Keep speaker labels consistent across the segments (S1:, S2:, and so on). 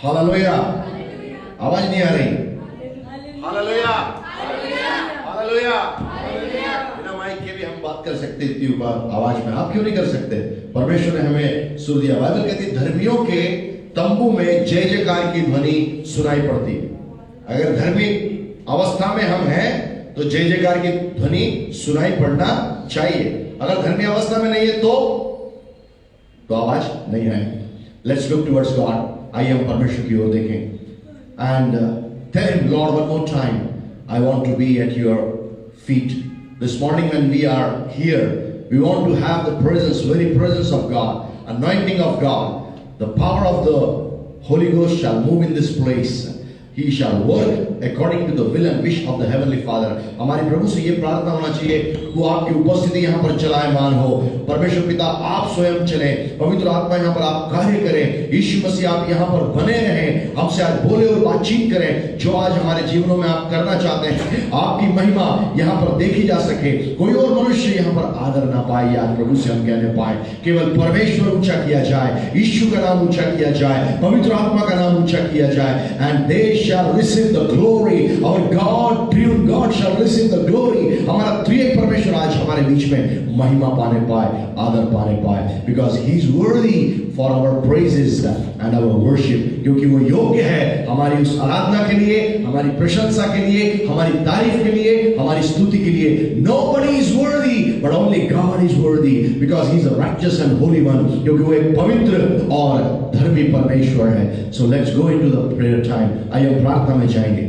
S1: Hallelujah. आवाज नहीं आ रही? Hallelujah, hallelujah. बिना माइक के भी हम बात कर सकते इतनी आवाज में, आप क्यों नहीं कर सकते? परमेश्वर ने हमें सुर दिया। बाइबल कहती है धर्मियों के तंबू में जय जयकार की ध्वनि सुनाई पड़ती है। अगर धर्मी अवस्था में हम हैं तो जय जयकार की ध्वनि सुनाई पड़ना चाहिए। अगर धर्मी अवस्था में नहीं है तो आवाज नहीं आएगी। Let's look towards God. आइए हम परमेश्वर की ओर देखें and tell him, Lord, one more time I want to be at your feet. This morning when we are here, we want to have the presence, very presence of God, anointing of God. The power of the Holy Ghost shall move in this place. He shall work according to the will and wish of the Heavenly Father. हमारे प्रभु से ये प्रार्थना होना चाहिए, वो आपकी उपस्थिति यहाँ पर चलायमान हो। परमेश्वर पिता आप स्वयं चले, पवित्र आत्मा यहाँ पर आप कार्य करें। यीशु मसीह आप यहाँ पर बने रहें, हमसे आज बोले और बातचीत करें। जो आज हमारे जीवनों में आप करना चाहते हैं, आपकी महिमा यहाँ पर देखी जा सके। कोई और मनुष्य यहाँ पर आदर ना पाए, आज प्रभु से हम कहने पाए, केवल परमेश्वर ऊंचा किया जाए, यीशु का नाम ऊंचा किया जाए, पवित्र आत्मा का नाम ऊंचा किया जाए। And they shall receive the glory. Our God, true God shall receive the glory. हमारा त्रिएक परमेश्वर आज हमारे बीच में महिमा पाने पाए, आदर पाने पाए, because He is worthy for our praises and our worship. क्योंकि वो योग्य है हमारी उस आराधना के लिए, हमारी प्रशंसा के लिए, हमारी तारीफ के लिए, हमारी स्तुति के लिए। Nobody is worthy, but only God is worthy, because He is a righteous and holy one. क्योंकि वो एक पवित्र और धर्मी परमेश्वर है। So let's go into the prayer time. आइए प्रार्थना में जाएंगे।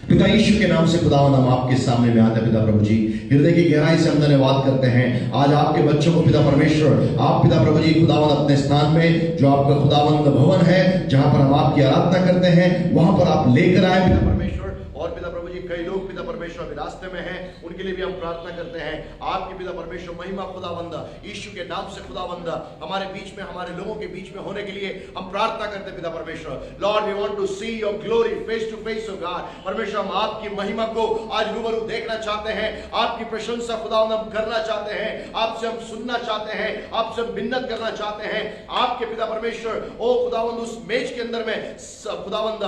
S1: पिता यीशु के नाम से खुदावंद हम आपके सामने में आते हैं। पिता प्रभु जी, हृदय की गहराई से हम धन्यवाद करते हैं आज आपके बच्चों को। पिता परमेश्वर, आप पिता प्रभु जी खुदावंद अपने स्थान में जो आपका खुदावंद भवन है, जहां पर हम आपकी आराधना करते हैं, वहां पर आप लेकर आए पिता परमेश्वर। और पिता प्रभु जी कई लोग पिता परमेश्वर अभी रास्ते में हैं, उनके लिए भी हम प्रार्थना करते हैं। आपके पिता परमेश्वर महिमा खुदावंद यीशु के नाम से खुदावंद हमारे बीच में, हमारे लोगों के बीच में होने के लिए हम प्रार्थना करते हैं पिता परमेश्वर। Lord, we want to see your glory face to face O God. परमेश्वर, हम आपकी महिमा को आज रूबरू देखना चाहते हैं, आपकी प्रशंसा खुदावंद हम करना चाहते हैं, आपसे हम सुनना चाहते हैं, आपसे हम मिन्नत करना चाहते हैं। आपके पिता परमेश्वर ओ खुदावंद उस मेज के अंदर में खुदावंद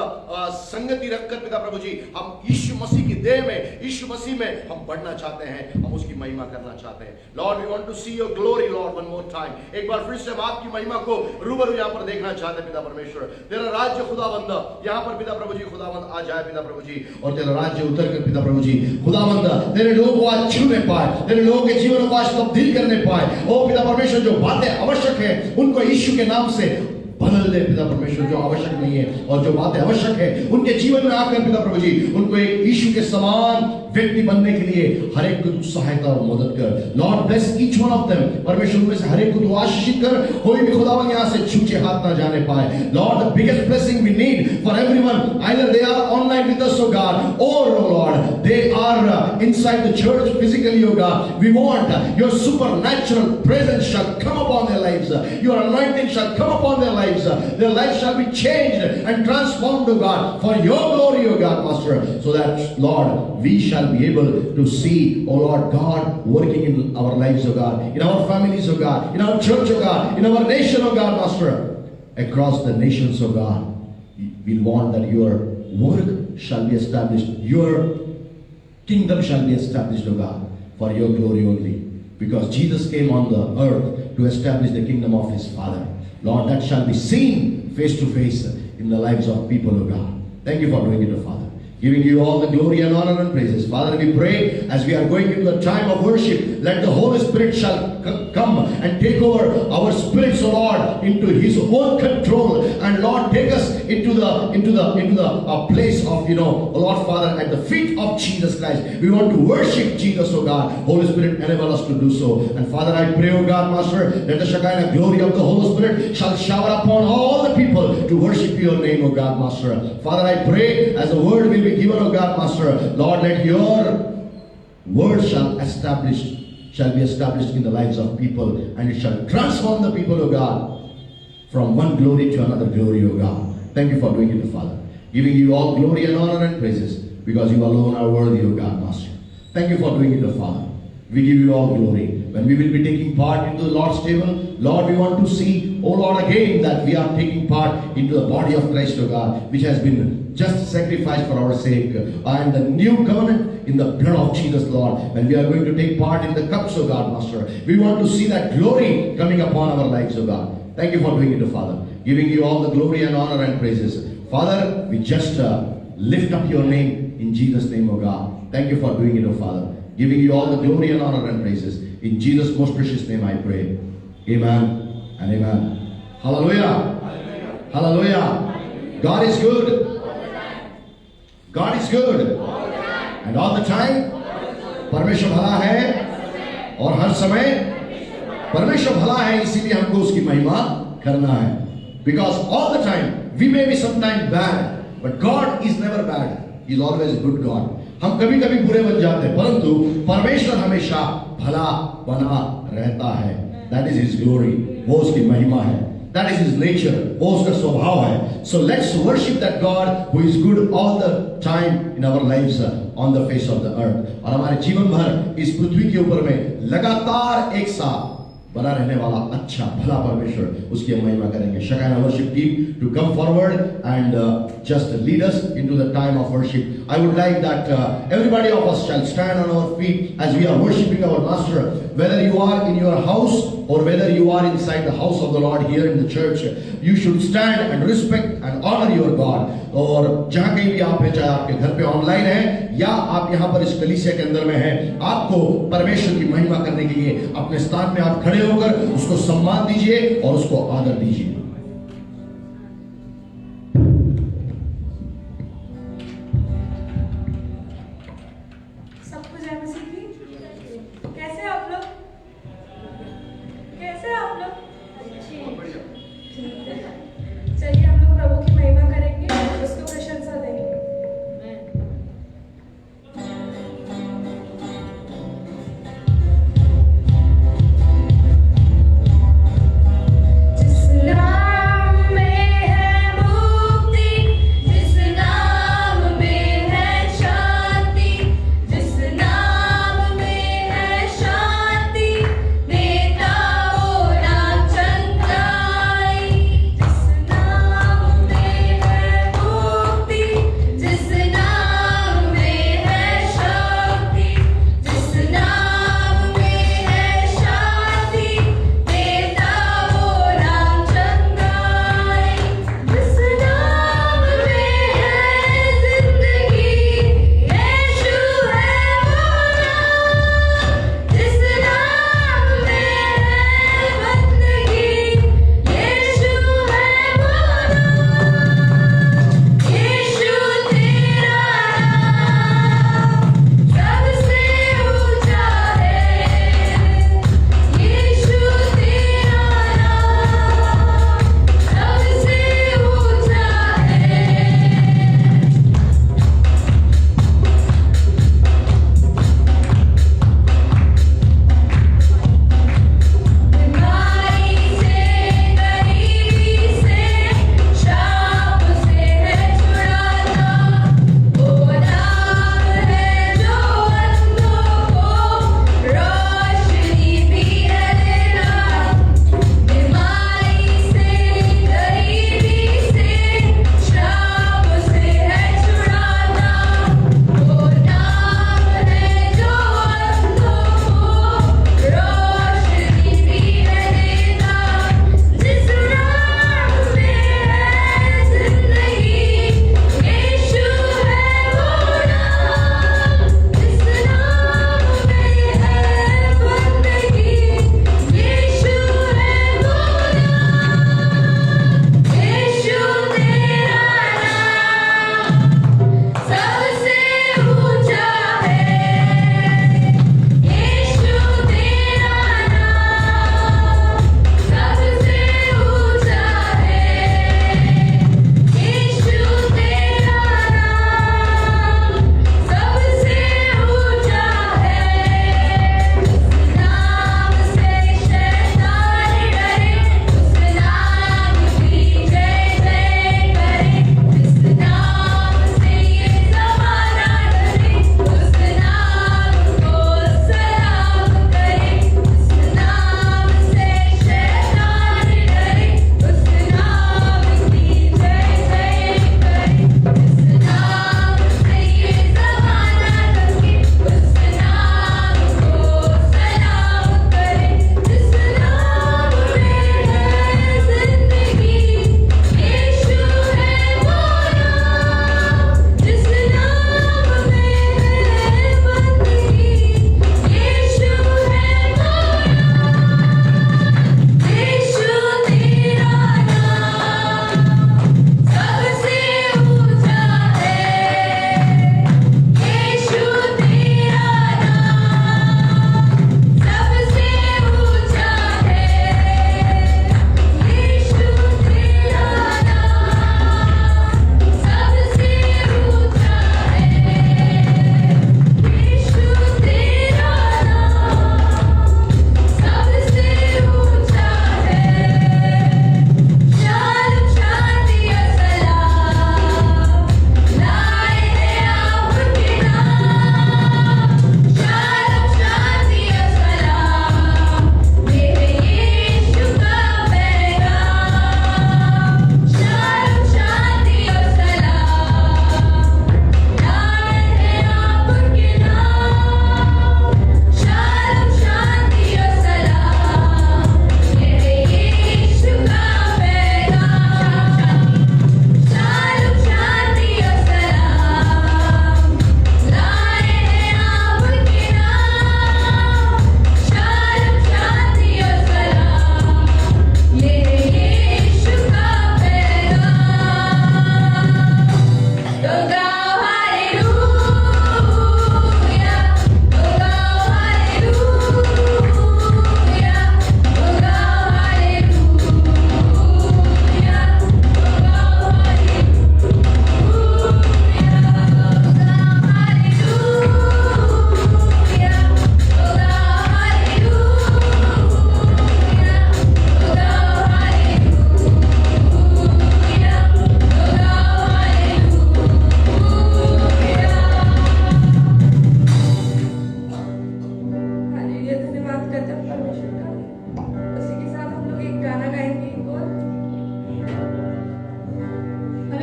S1: संगति रखकर पिता प्रभु जी हम यीशु मसीह की देह में, यीशु मसीह में हम बढ़ना चाहते हैं, हम उसकी महिमा करना चाहते हैं। Lord, we want to see your glory Lord one more time. एक बार फिर से हम आपकी महिमा को रूबरू यहाँ पर देखना चाहते हैं पिता परमेश्वर। तेरा राज्य खुदावंद यहाँ पर पिता प्रभु जी खुदावंद आ जाए पिता प्रभु जी, और तेरा राज्य उतर कर पिता प्रभु जी खुदावंद तेरे लोगों को आज छूने पाए, तेरे लोगों के जीवन को आज तब्दील करने पाए। ओ पिता परमेश्वर, जो बातें आवश्यक है उनको यीशु के नाम से बदल दे पिता परमेश्वर। जो आवश्यक नहीं है और जो बातें आवश्यक है उनके जीवन में आकर पिता प्रभु जी उनको एक यीशु के समान व्यक्ति बनने के लिए हर एक को सहायता और मदद कर। Lord, bless each one of them. परमेश्वर, उनमें से हर एक को तू आशीषित कर, कोई भी खुदावन यहाँ से छूचे हाथ ना जाने पाए। Lord, the biggest blessing we need for everyone, either they are online with us O God or O Lord they are inside the church physically O God, we want your supernatural presence shall come upon their lives, your anointing shall come upon their lives, their lives shall be changed and transformed to God for your glory, O God, Master, so that Lord we shall be able to see, O Lord God, working in our lives, O God, in our families, O God, in our church, O God, in our nation, O God, Master, across the nations, O God. We want that your work shall be established, your kingdom shall be established, O God, for your glory only, because Jesus came on the earth to establish the kingdom of his Father. Lord, that shall be seen face to face in the lives of people, O God. Thank you for doing it, O Father. Giving you all the glory and honor and praises. Father, we pray as we are going into the time of worship, let the Holy Spirit shall come and take over our spirits, O Lord, into His own control. And Lord, take us into the place of, O Lord Father, at the feet of Jesus Christ. We want to worship Jesus, O God. Holy Spirit, enable us to do so. And Father, I pray, O God, Master, let the Shekinah glory of the Holy Spirit shall shower upon all the people to worship your name, O God, Master. Father, I pray as the word will be given, O God, Master, Lord, let your word shall be established in the lives of people, and it shall transform the people, O God, from one glory to another glory, O God. Thank you for doing it, Father. Giving you all glory and honor and praises, because you alone are worthy, O God, Master. Thank you for doing it, Father. We give you all glory. When we will be taking part into the Lord's table, Lord, we want to see oh Lord, again that we are taking part into the body of Christ, O God, which has been just sacrificed for our sake, and the new covenant in the blood of Jesus, Lord, when we are going to take part in the cups, O God, Master. We want to see that glory coming upon our lives, O God. Thank you for doing it, O Father. Giving you all the glory and honor and praises. Father, we just lift up your name in Jesus' name, O God. Thank you for doing it, O Father. Giving you all the glory and honor and praises. In Jesus' most precious name I pray. Amen and amen. Hallelujah. Hallelujah. God is good. God is good. And all the time. परमेश्वर भला है और हर समय परमेश्वर भला है, इसीलिए हमको उसकी महिमा करना है. Because all the time we may be sometimes bad, but God is never bad. He is always a good God. हम कभी कभी बुरे बन जाते हैं, परंतु परमेश्वर हमेशा भला बना रहता है. That is His glory. वो उसकी महिमा है. That is His nature. वो उसका स्वभाव है. So let's worship that God who is good all the time in our lives on the face of the earth. और हमारे जीवन भर इस पृथ्वी के ऊपर में लगातार एक साथ बना रहने वाला अच्छा भला परमेश्वर, उसकी हम महिमा करेंगे. Shekinah worship team to come forward and just lead us into the time of worship. I would like that everybody of us shall stand on our feet as we are worshiping our Master. Whether you are in your house or whether you are inside the house of the Lord here in the church, you should stand and respect and honor your God. और जहाँ कहीं भी आप हैं, चाहे आपके घर पे ऑनलाइन है या आप यहाँ पर इस कलीसिया के अंदर में हैं, आपको परमेश्वर की महिमा करने के लिए अपने स्थान में आप खड़े होकर उसको सम्मान दीजिए और उसको आदर दीजिए.
S2: चलिए हम लोग प्रभु की महिमा करेंगे, उसको प्रशंसा देंगे. जिस नाम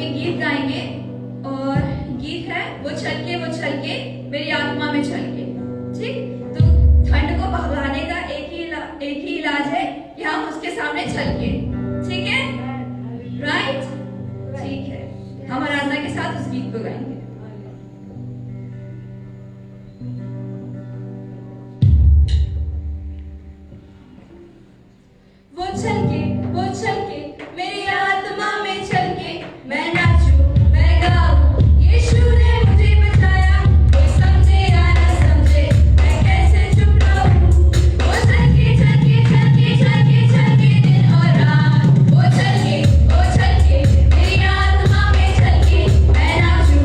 S3: के गीत गाएंगे और गीत है वो छलके मेरी आत्मा में छलके। ठीक, तो ठंड को भगाने का एक ही इलाज है कि हम उसके सामने छलके। ठीक है, राइट? ठीक है, हम आराधना के साथ उस गीत को गाएंगे। वो छलके मेरी आत्मा में छलके, मैं नाचूं मैं गाऊं, यीशु ने मुझे बचाया, कोई समझे या ना समझे मैं कैसे चुप रहूं। वो छलके दिन और रात, वो छलके मेरी आत्मा में छलके, मैं नाचूं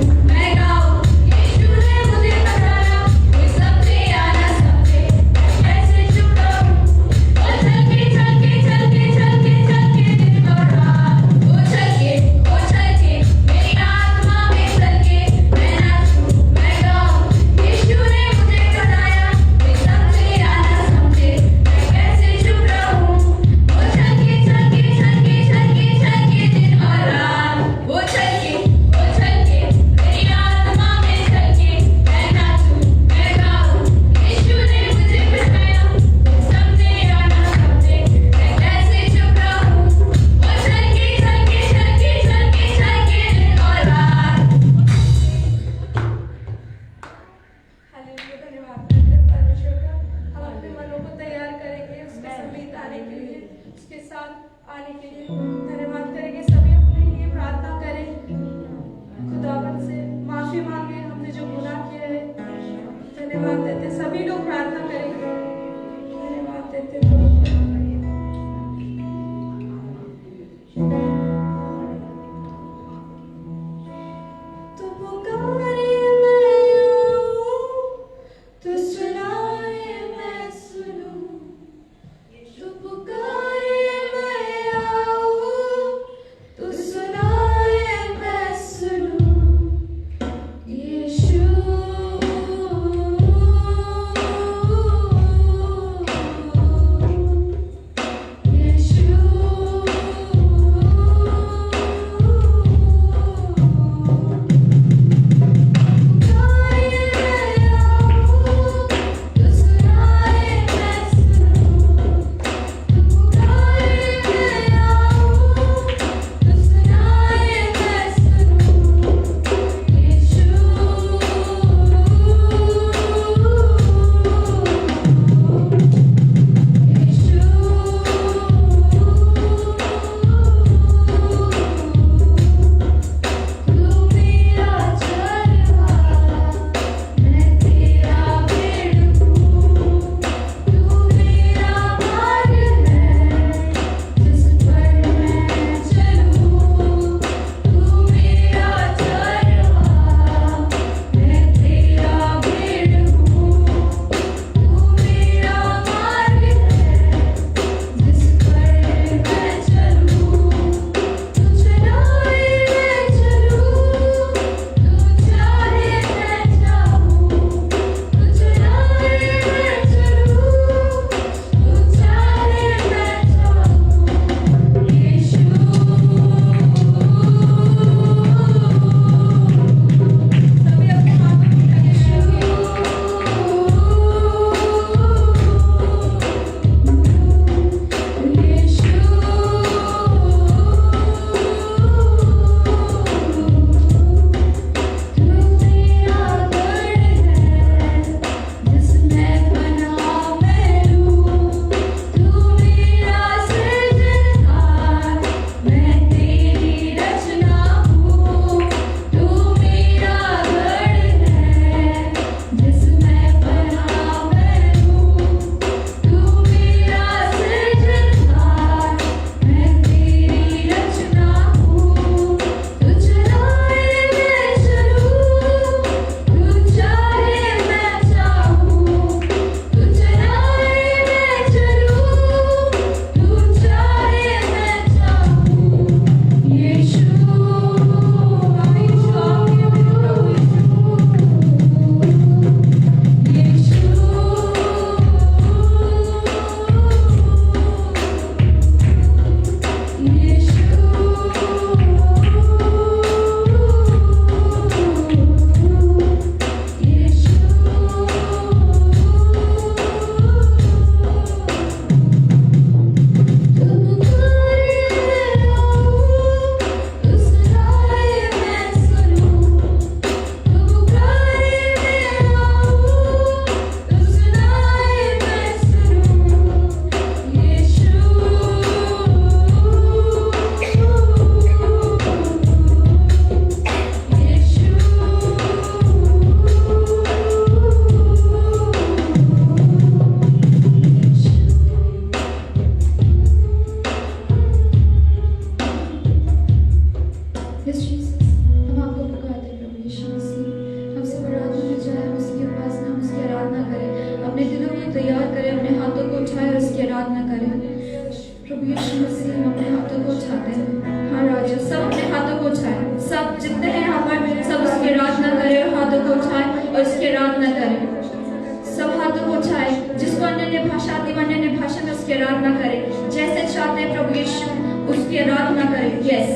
S3: यस जीसस, हम आपको पुकारते हैं प्रभु यीशु मसीह। हमसे आराधना में जाए, हम उसकी उपासना, हम उसकी आराधना करें, अपने दिलों को तैयार करें, अपने हाथों को उठाए और उसकी आराधना करें। प्रभु यीशु मसीह, हम अपने हाथों को उठाते हैं। हाँ राजा, सब अपने हाथों को उठाए, सब जितने हैं यहाँ पर, सब उसकी आराधना करें और हाथों को उठाए और उसकी आराधना करें। सब हाथों को उठाए, जिसको अन्य भाषा आती है अन्य भाषा में उसकी आराधना करें। जैसे चाहते हैं प्रभु यीशु उसकी आराधना करें। यस,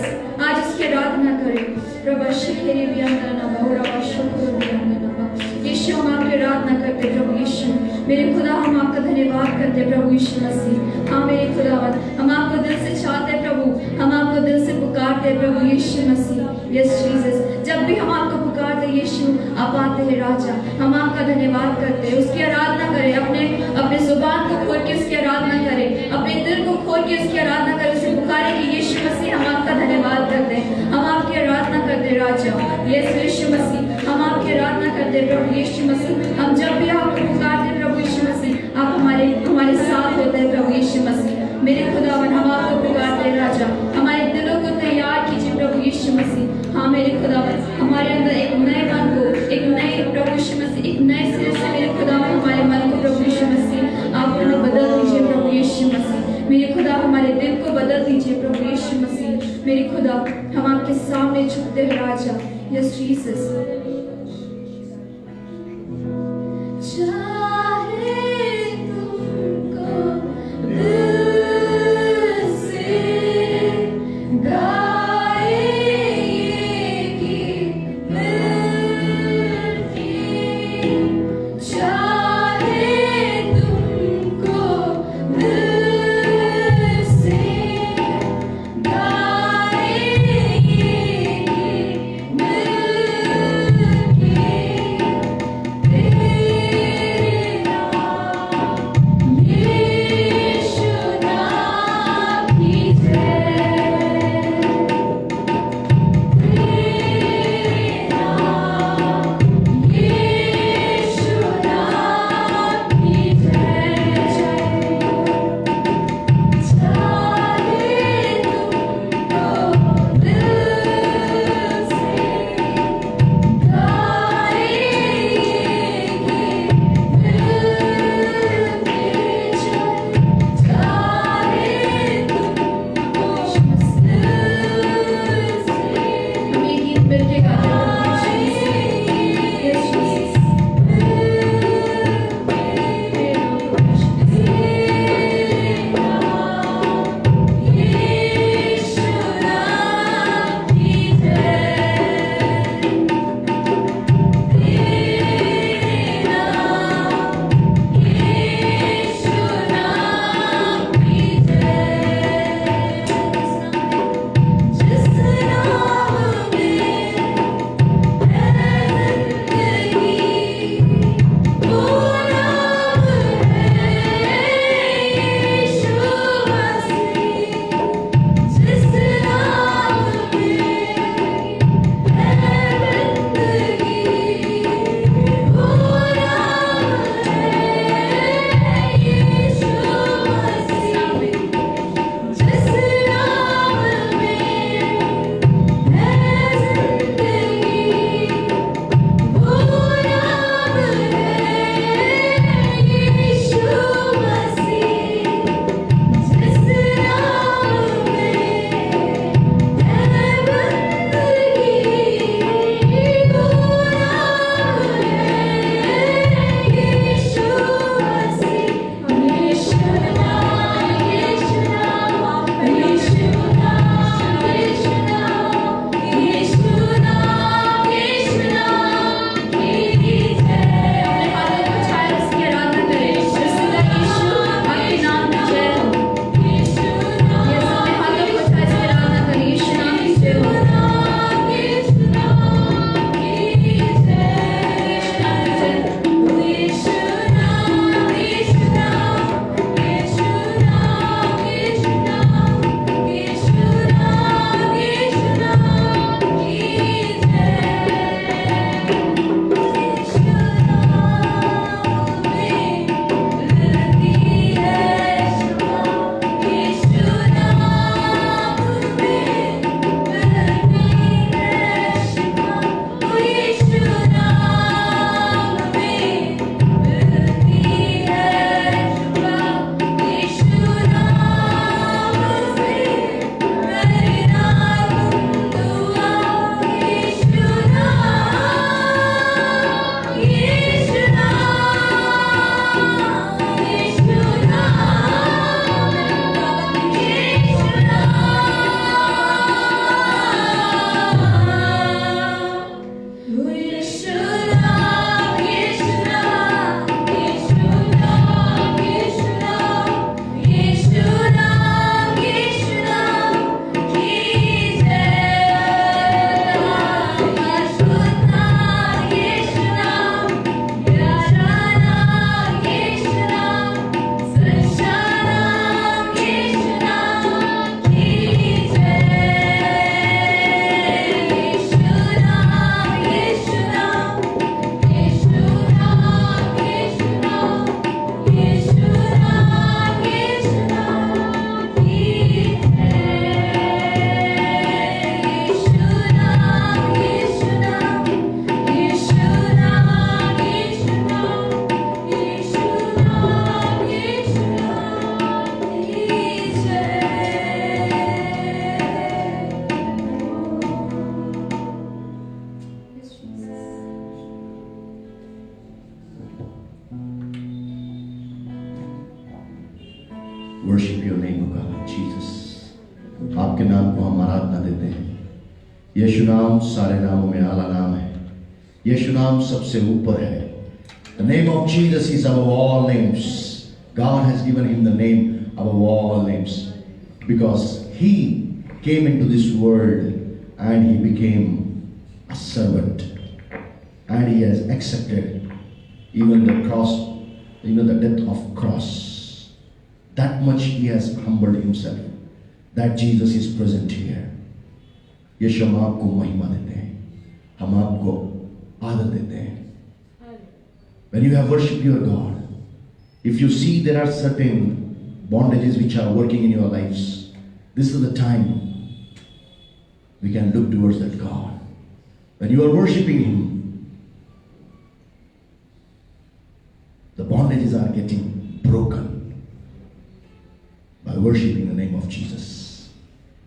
S3: आज उसकी आराधना करें। प्रभु शिखेरी भी अंदर नवा और शुक्र भी अंदर नवा। यीशु, हम आपकी आराधना करते प्रभु यीशु। मेरे खुदा, हम आपका धन्यवाद करते प्रभु यीशु मसीह। हाँ मेरे खुदावन, हम आपको दिल से चाहते प्रभु, हम आपको दिल से पुकारते प्रभु यीशु मसीह। यस जीसस, जब भी हम आपको पुकारते यीशु, आप आते हैं राजा। हम आपका धन्यवाद करते हैं, उसकी आराधना करें, अपने जुबान को खोल के उसकी आराधना करें, अपने दिल को खोल के उसकी आराधना करें, उसे पुकारें कि यीशु मसीह हम आपका धन्यवाद करते हैं, हम आपकी आराधना करते हैं राजा। यस यीशु मसीह, हम आपकी आराधना करते हैं प्रभु यीशु मसीह। हम जब भी आपको पुकारते हैं प्रभु यीशु मसीह, आप हमारे साथ होते हैं प्रभु यीशु मसीह। मेरे खुदावन, हम आपको पुकारते हैं राजा, हमारे दिलों को तैयार कीजिए प्रभु यीशु मसीह। हाँ मेरे खुदावन, हमारे अंदर एक नए मन को, एक नए प्रभु यीशु मसीह, एक नए सिरे से मेरे खुदावन हमारे मन को प्रभु यीशु मसीह आप हमें बदल दीजिए प्रभु यीशु मसीह। मेरे खुदा, हमारे दिल को बदल दीजिए प्रभु यीशु मसीह। मेरे खुदा, हम आपके सामने झुकते हैं राजा। यस जीसस, चाहे तुमको दिल से गाए ये गीत मिलके, चाहे तुमको दिल से गाए ये गीत मिलके,
S1: आपके नाम को हम आराधना देते हैं। यीशु नाम सारे नामों में आला नाम है। यीशु नाम सबसे ऊपर है। The name of Jesus is above all names. God has given him the name above all names because he came into this world and he became a servant and he has accepted even the cross, even the death of cross. That much he has humbled himself that Jesus is present here. यीशु हम आपको महिमा देते हैं, हम आपको आदर देते हैं। When you have worshipped your God, if you see there are certain bondages which are working in your lives, this is the time we can look towards that God. When you are worshipping him, the bondages are getting broken by worshipping the name of Jesus.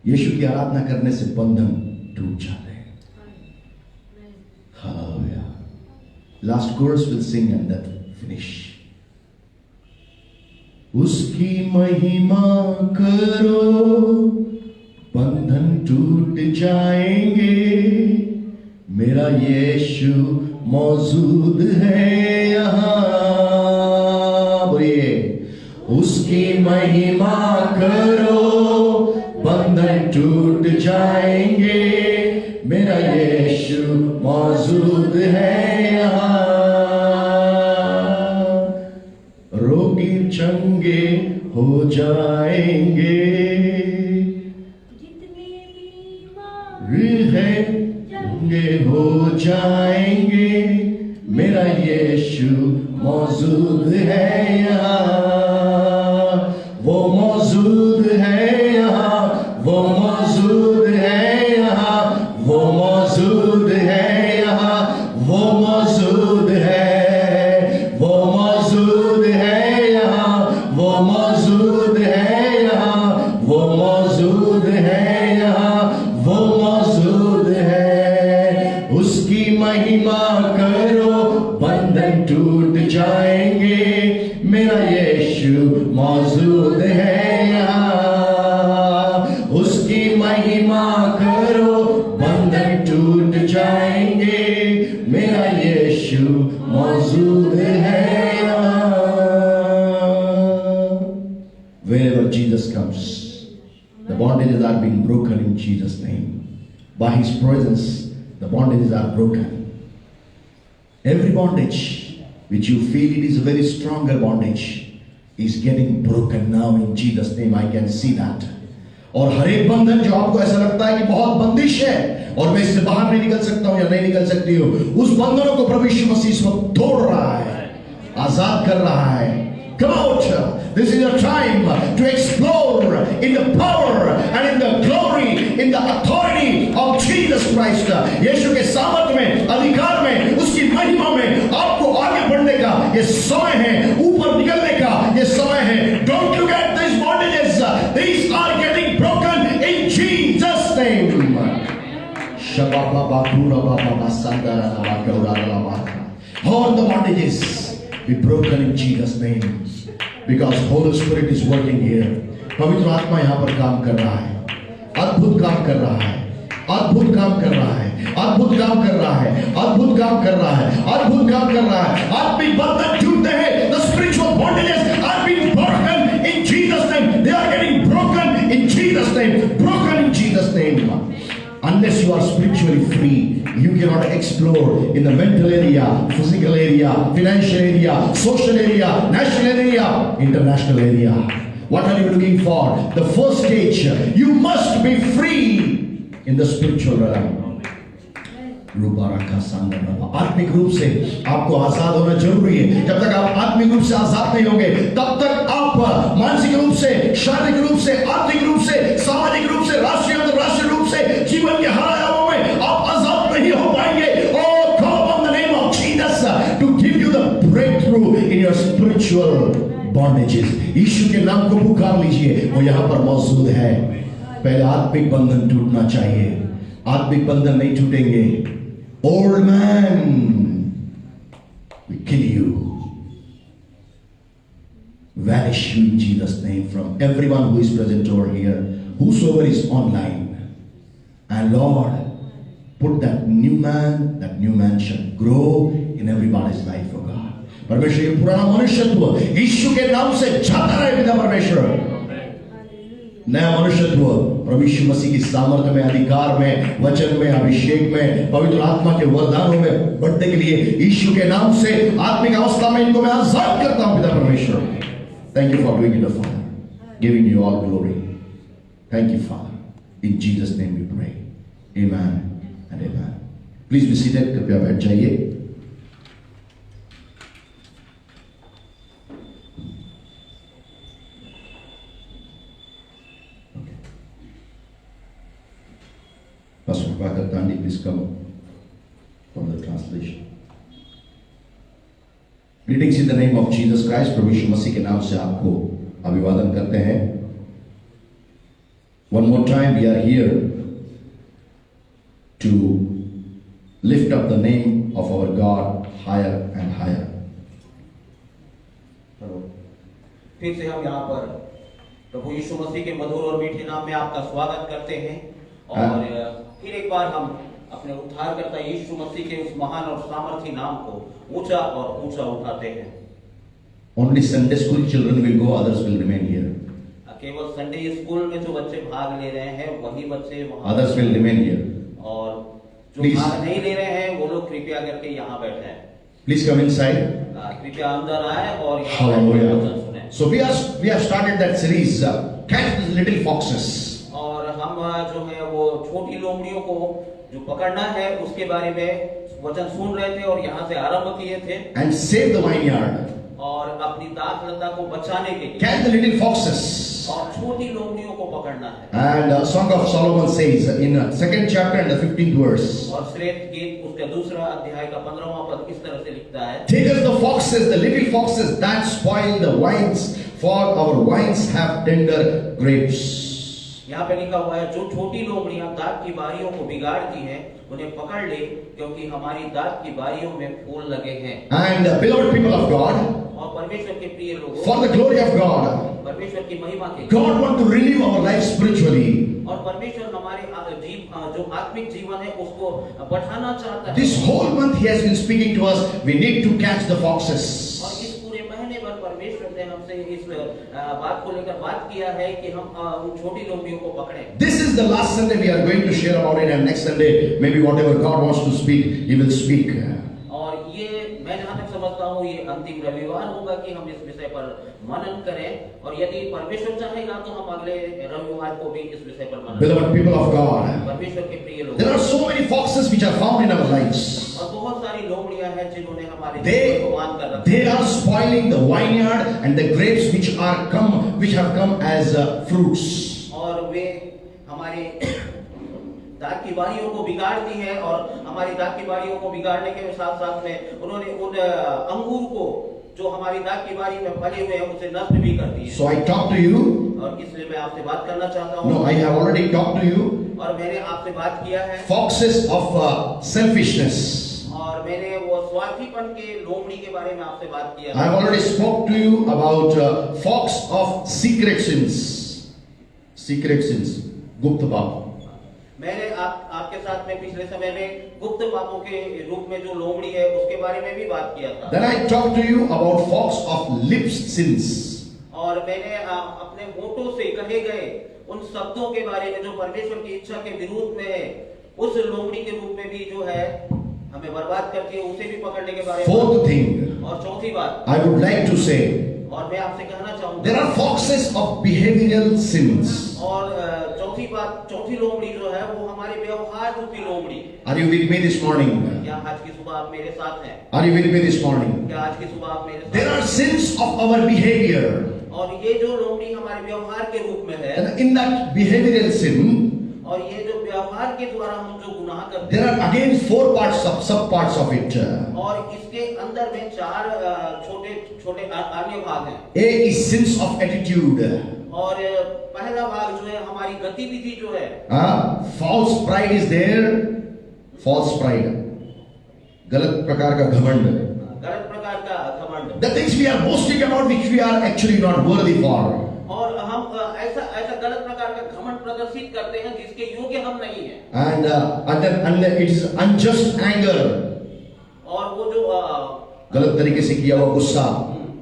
S1: यीशु की आराधना करने से बंधन टूट जाते हैं। Hallelujah. Last chorus we'll sing and then finish. उसकी महिमा करो, बंधन टूट जाएंगे, मेरा यीशु मौजूद है यहाँ। बोलिए, उसकी महिमा करो, बंधन टूट जाएंगे, मेरा यीशु मौजूद है यहाँ। रोगी चंगे हो जाएंगे, है चंगे हो जाएंगे, मेरा यीशु मौजूद है यहाँ। वो मौजूद है यहाँ, वो मौजूद है यहाँ, वो मौजूद है यहाँ, वो मौजूद है, वो मौजूद है यहाँ, वो मौजूद है यहाँ, वो मौजूद है यहाँ, वो मौजूद है। उसकी महिमा करो, बंधन टूट जाएंगे, मेरा यीशु मौजूद है यहाँ। उसकी महिमा करो, बंधन टूट जाएंगे, मेरा यीशु मौजूद है यहाँ। Wherever Jesus comes, the bondages are being broken in Jesus' name. By his presence, the bondages are broken. Every bondage which you feel it is a very stronger bondage is getting broken now in Jesus' name. I can see that. और हर एक बंधन जो आपको ऐसा लगता है कि बहुत बंदिश है और मैं इससे बाहर नहीं निकल सकता हूं या नहीं निकल सकती हूं, उस बंधनों को प्रभु यीशु मसीह इस वक्त तोड़ रहा है, आजाद कर रहा है। Come out. This is your time to explore in the power and in the glory, in the authority of Jesus Christ. यीशु के सामर्थ्य में, अधिकार में, उसकी महिमा में आपको आगे बढ़ने का ये समय है, ऊपर निकलने का ये समय है। Don't look at these bondages. These are getting broken in Jesus' name. All the bondages be broken in Jesus' name. Because Holy Spirit is working here. पवित्र आत्मा यहाँ पर काम कर रहा है, अद्भुत काम कर रहा है, अद्भुत काम कर रहा है, अद्भुत काम कर रहा है, अद्भुत काम कर रहा है, अद्भुत काम कर रहा है। आत्मिक बंधन टूटते हैं। The spiritual bondages are being broken in Jesus' name. They are getting broken in Jesus' name. Broken in Jesus' name. Unless you are spiritually free, you cannot explore in the mental area, physical area, financial area, social area, national area, international area. What are you looking for? The first stage, you must be free in the spiritual realm. आत्मिक रूप से आपको आजाद होना जरूरी है। जब तक आप आत्मिक रूप से आजाद नहीं होंगे, तब तक आप मानसिक रूप से, शारीरिक रूप से, आर्थिक रूप से, सामाजिक रूप से, राष्ट्रीय अंतरराष्ट्रीय रूप से जीवन के हर आयामों में आप आजाद नहीं हो पाएंगे। Oh, call on the name of Jesus to give you the breakthrough in your spiritual bondages. यीशु के नाम को पुकार लीजिए, वो यहाँ पर मौजूद है। पहले आत्मिक बंधन टूटना चाहिए। आत्मिक बंधन नहीं टूटेंगे, old man, we kill you, vanish you in Jesus' name from everyone who is present over here, whosoever is online. And Lord, put that new man shall grow in everybody's life, oh God. परमेश्वर ये पुराना मनुष्यत्व यीशु के नाम से जाता रहे पिता परमेश्वर। नया मनुष्यत्व प्रभु यीशु मसीह की सामर्थ्य में, अधिकार में, वचन में, अभिषेक में, पवित्र आत्मा के वरदानों में बढ़ने के लिए यीशु के नाम से आत्मिक अवस्था में इनको मैं आजाद करता हूं पिता परमेश्वर। Thank you for doing it, Father. Giving you all glory. Thank you, Father. In Jesus' name we pray. Amen and amen. Please be seated. कृपया बैठ जाइए। Pastor Prabhakar Tandi, please come for the translation. Greetings in the name of Jesus Christ. प्रभु यीशु मसीह के नाम से आपको अभिवादन करते हैं। One more time we are here to lift up the name of our God higher and higher.
S4: फिर से हम यहाँ पर प्रभु यीशु मसीह के मधुर और मीठे नाम में आपका स्वागत करते हैं और फिर एक बार हम अपने उद्धारकर्ता यीशु मसीह के उस महान और सामर्थी नाम को ऊंचा और ऊंचा उठाते हैं।
S1: Only Sunday school children will go, others will remain here.
S4: केवल संडे स्कूल में जो बच्चे भाग ले रहे हैं वही बच्चे वहाँ,
S1: Others will remain here.
S4: और जो
S1: Please.
S4: भाग नहीं ले रहे हैं वो लोग कृपया करके यहाँ बैठे हैं।
S1: Please come inside.
S4: कृपया अंदर आए और यहाँ बैठकर वचन सुनें।
S1: So we have started that series, Catch the Little Foxes.
S4: और हम जो है वो छोटी लोमड़ियों को जो पकड़ना है उसके बारे में वचन सुन रहे थे और यहाँ से आरंभ किए थे।
S1: And save the vineyard.
S4: और अपनी दाख लता को बचाने के लिए
S1: Catch the little foxes.
S4: और छोटी लोमड़ियों को पकड़ना है।
S1: And Song of Solomon says in 2nd chapter and the 15th verse.
S4: और श्रेष्ठ गीत उसका दूसरा अध्याय का 15वां पद इस तरह से लिखता है।
S1: Take us the foxes, the little foxes that spoil the wines, for our wines have tender grapes.
S4: यहाँ पे लिखा हुआ है जो छोटी लोमड़ियां दाख की बारियों को बिगाड़ती हैं उन्हें पकड़ ले क्योंकि हमारी दाख की बारियों में फूल लगे हैं।
S1: And beloved people of God,
S4: और परमेश्वर के प्रिय लोगों,
S1: for the glory of God,
S4: परमेश्वर की महिमा के लिए,
S1: God wants to renew our life spiritually.
S4: और परमेश्वर हमारे जो आत्मिक जीवन है उसको बढ़ाना चाहता है।
S1: This whole month He has been speaking to us. We need to catch the foxes.
S4: और इस पूरे महीने भर परमेश्वर ने हमसे इस बात को लेकर बात किया है कि हम उन छोटी लोमड़ियों को पकड़ें।
S1: This is the last Sunday we are going to share about it, and next Sunday maybe whatever God wants to speak, He will speak.
S4: और ये मैं जहाँ तक समझता हूँ ये अंतिम रविवार होगा कि हम इस विषय पर मनन करें और यदि परमेश्वर चाहेगा तो हम अगले रविवार को भी इस विषय पर मनन।
S1: Beloved people of God,
S4: परमेश्वर के प्रिय लोग,
S1: there are so many foxes which are found in our lives.
S4: और बहुत सारी लोमड़ियां हैं जिन्होंने हमारे जीवन को बांध कर रखा है।
S1: They are spoiling the vineyard and the grapes which have come as fruits.
S4: और वे हमारे दाख की बारियों को बिगाड़ती है और हमारी दाख की बारियों को बिगाड़ने के साथ साथ में उन्होंने उन अंगूर को जो हमारी दाख की बारी में फले हुए हैं उसे नष्ट भी कर दिए।
S1: So I talk to you.
S4: और इसलिए मैं आपसे बात करना चाहता हूँ।
S1: No, I have already talked to you.
S4: और मैंने आपसे बात किया है।
S1: Foxes of selfishness.
S4: और मैंने वो स्वार्थीपन के लोमड़ी के बारे में आपसे बात किया।
S1: I have already spoke to you about fox of secret sins. Secret sins, गुप्त पाप।
S4: मैंने आपके साथ में पिछले समय में गुप्त पापों के रूप में जो लोमड़ी है उसके बारे में भी बात किया था।
S1: Then I talked to you about fox of lips sins.
S4: और मैंने अपने होठों से कहे गए उन शब्दों के बारे में जो परमेश्वर की इच्छा के विरुद्ध में है उस लोमड़ी के रूप में भी जो है हमें बर्बाद करती है उसे भी पकड़ने के बारे में।
S1: Fourth thing,
S4: और चौथी बात
S1: I would like to say,
S4: और मैं आपसे कहना चाहूँगा,
S1: there are foxes of behavioral sins.
S4: और चौथी बात, चौथी लोमड़ी जो है वो हमारे व्यवहार रूपी लोमड़ी।
S1: Are you with me this morning?
S4: क्या आज की सुबह आप मेरे साथ हैं?
S1: Are you with me this morning?
S4: क्या आज की सुबह आप मेरे साथ
S1: There
S4: हैं?
S1: are sins of our behavior.
S4: और ये जो लोमड़ी हमारे व्यवहार के रूप में है,
S1: And in that behavioral sin,
S4: और ये जो व्यवहार के द्वारा हम जो गुनाह करते
S1: there
S4: हैं,
S1: are again four sub parts of it.
S4: और इसके अंदर में चार छोटे छोटे अन्य भाग हैं।
S1: A is sins of attitude.
S4: और पहला भाग जो है हमारी गतिविधि जो है,
S1: False pride is there. False pride. गलत प्रकार का घमंड.
S4: गलत प्रकार का घमंड।
S1: The things we are boasting about which we are actually not worthy for.
S4: और हम ऐसा गलत प्रकार का घमंड प्रदर्शित करते हैं जिसके योग्य हम नहीं हैं।
S1: and it is unjust anger,
S4: और वो जो
S1: गलत तरीके से किया हुआ गुस्सा,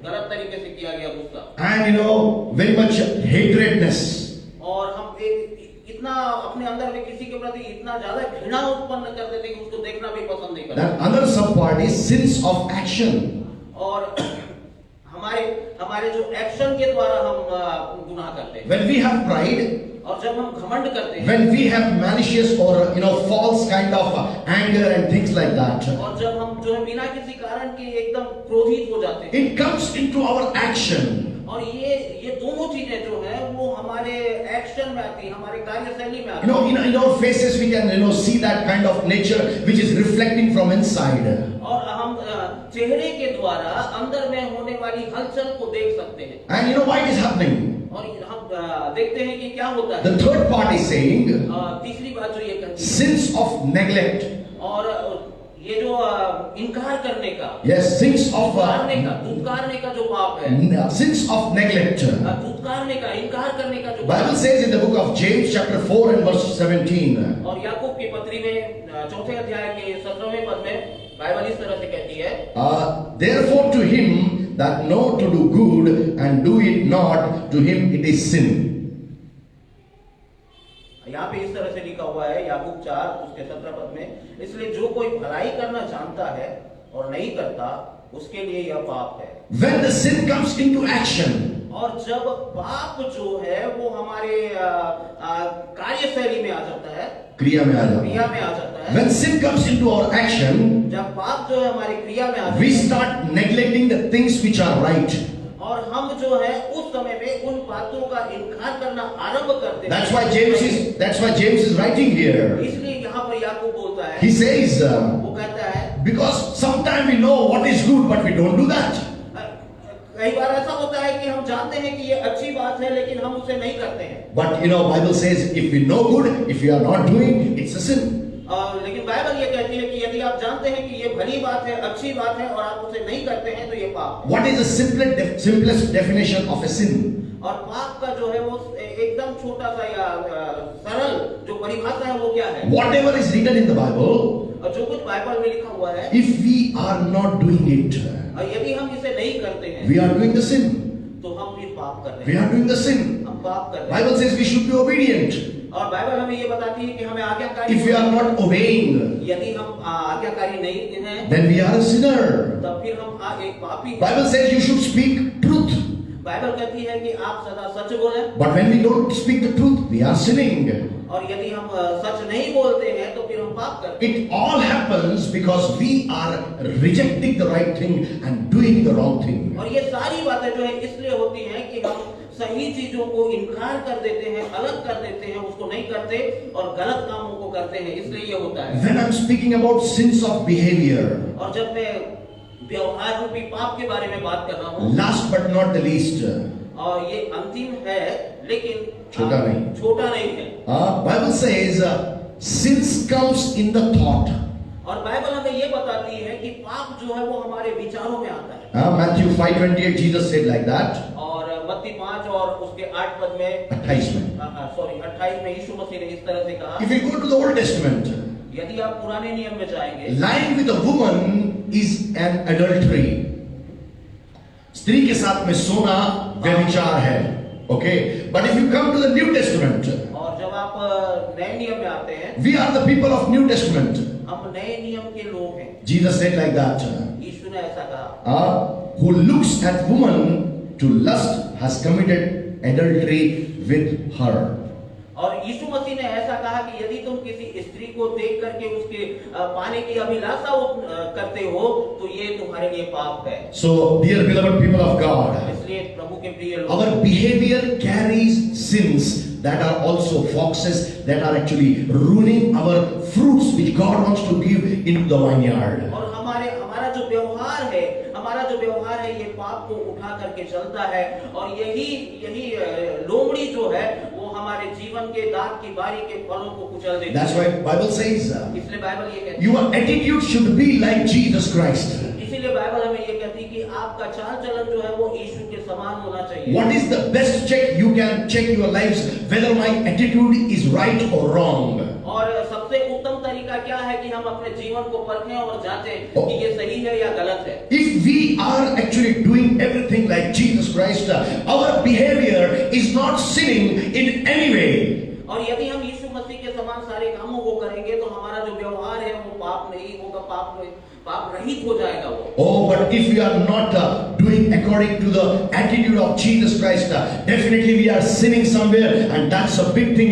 S4: गलत तरीके से किया गया गुस्सा,
S1: and very much hatredness.
S4: और हम इतना अपने अंदर में किसी के प्रति इतना ज्यादा घृणा उत्पन्न कर देते हैं कि उसको देखना भी पसंद नहीं करते।
S1: That other subpart is sins of action.
S4: और हमारे जो एक्शन के द्वारा हम गुनाह करते हैं।
S1: When we have pride,
S4: और जब हम घमंड करते हैं,
S1: when we have malicious or false kind of anger and things like that,
S4: और जब हम जो है बिना किसी कारण के एकदम क्रोधित हो जाते हैं,
S1: it comes into our action.
S4: और ये दोनों चीजें जो है वो हमारे एक्शन में आती है, हमारे कार्यशैली में आती है।
S1: In our faces we can see that kind of nature which is reflecting from inside.
S4: और हम चेहरे के द्वारा अंदर में होने वाली हलचल को देख सकते हैं।
S1: And why it is happening?
S4: और हम देखते हैं कि क्या होता है।
S1: The third part is saying
S4: तीसरी बात जो ये कहती है,
S1: sins of neglect.
S4: और ये जो इनकार करने का,
S1: Yes, sins of
S4: धुतकारने का जो पाप है,
S1: sins of neglect.
S4: धुतकारने का, इनकार करने का जो
S1: Bible says in the book of James chapter 4 and verse 17.
S4: और याकूब की पत्री में 4 अध्याय के 17वें पद में बाइबल इस तरह से कहती है,
S1: Therefore to him that know to do good and do it not, to him it is sin.
S4: यहाँ पे इस तरह से लिखा हुआ है याकूब 4 उसके 17 पद में, इसलिए जो कोई भलाई करना जानता है और नहीं करता उसके लिए यह पाप है।
S1: When the sin comes into action,
S4: और जब पाप जो है वो हमारे कार्यशैली में आ जाता है,
S1: क्रिया में आ जाता
S4: क्रिया में आ जाता है,
S1: when sin comes into our action,
S4: जब पाप जो है हमारी क्रिया में आ जाता
S1: we
S4: है,
S1: start neglecting the things which are right.
S4: और हम जो है उस समय में उन बातों का इनकार करना आरंभ करते हैं।
S1: That's why James is writing here.
S4: इसलिए यहाँ पर याकूब बोलता है,
S1: He says,
S4: वो कहता है,
S1: because sometimes we know what is good but we don't do that.
S4: कई बार ऐसा होता है कि हम जानते हैं कि ये अच्छी बात है लेकिन हम उसे नहीं करते हैं।
S1: But Bible says if we know good, if we are not doing, it's a sin.
S4: लेकिन बाइबल ये कहती है कि यदि आप जानते हैं कि ये भली बात है, अच्छी बात है और आप उसे नहीं करते हैं तो ये पाप है।
S1: What is the simplest definition of a sin?
S4: और पाप का जो है वो एकदम छोटा सा या सरल जो परिभाषा है वो क्या है?
S1: Whatever is written in the Bible,
S4: और जो कुछ बाइबल में लिखा हुआ है,
S1: if we are not doing it,
S4: यदि हम इसे नहीं करते हैं,
S1: we are doing the sin.
S4: तो हम फिर पाप कर रहे हैं।
S1: We are doing the sin.
S4: हम पाप कर रहे हैं।
S1: Bible says we should be obedient.
S4: और बाइबल हमें ये बताती है कि हमें आज्ञाकारी,
S1: If we are not obeying,
S4: यदि हम आज्ञाकारी नहीं हैं,
S1: then we are a sinner.
S4: तब फिर हम एक पापी हैं।
S1: Bible says you should speak truth.
S4: Bible कहती है कि आप सदा सच बोलें।
S1: But when we don't speak the truth, we are sinning.
S4: और यदि हम सच नहीं बोलते हैं तो फिर हम पाप करते हैं।
S1: It all happens because we are rejecting the right thing and doing the wrong thing.
S4: और ये सारी बातें जो है इसलिए होती हैं कि हम सही चीजों को इनकार कर देते हैं, अलग कर देते हैं, उसको नहीं करते और गलत कामों को करते हैं, इसलिए ये होता है।
S1: When I'm speaking about sins of behavior,
S4: और जब मैं व्यवहार रूपी पाप के बारे में बात कर रहा हूँ,
S1: last but not the least,
S4: और ये अंतिम है लेकिन
S1: छोटा नहीं
S4: है।
S1: Bible says sins comes in the thought.
S4: और बाइबल हमें ये बताती है कि पाप जो है वो हमारे विचारों में आता है।
S1: Matthew 5:28 Jesus said like that.
S4: और मत्ती 5 और उसके 8 पद में
S1: 28 में
S4: 28 में यीशु मसीह ने इस तरह से कहा,
S1: If you go to the Old Testament,
S4: यदि आप पुराने नियम में जाएंगे,
S1: lying with a woman is an adultery. स्त्री के साथ में सोना व्यभिचार है. Okay, but if you come to the New Testament,
S4: और जब आप नए नियम में आते हैं,
S1: we are the people of New Testament.
S4: हम नए नियम के लोग हैं।
S1: Jesus said like that.
S4: यीशु ने ऐसा कहा,
S1: Who looks at woman to lust has committed adultery with her.
S4: और यीशु मसीह ने ऐसा कहा कि यदि तुम किसी स्त्री को देख करके उसके पाने की अभिलाषा करते हो तो ये तुम्हारे लिए पाप है।
S1: So, dear beloved people of God,
S4: इसलिए प्रभु के प्रिय लोग,
S1: our behavior carries sins that are also foxes that are actually ruining our fruits which God wants to give into the vineyard.
S4: और हमारा जो व्यवहार है ये पाप को उठा करके चलता है और यही लोमड़ी जो है वो हमारे जीवन के दाग की बारी के फलों को कुचल देती है।
S1: That's why Bible says
S4: इसलिए बाइबल ये कहती है,
S1: your attitude should be like Jesus Christ.
S4: इसीलिए बाइबल हमें ये कहती है कि आपका चाल चलन जो है वो यीशु के समान होना चाहिए।
S1: What is the best check you can check your lives, whether my attitude is right or wrong?
S4: और सबसे उत्तम तरीका क्या है कि हम अपने जीवन को परखें और जांचें कि ये सही है या गलत है।
S1: If we are actually doing everything like Jesus Christ, our behavior is not sinning in any way.
S4: और यदि हम यीशु मसीह के समान सारे कामों को करेंगे तो हमारा जो व्यवहार है वो पाप नहीं होगा, पाप रहित हो जाएगा वो।
S1: Oh, but if we are not doing according to the attitude of Jesus Christ, definitely we are sinning somewhere, and that's a big thing,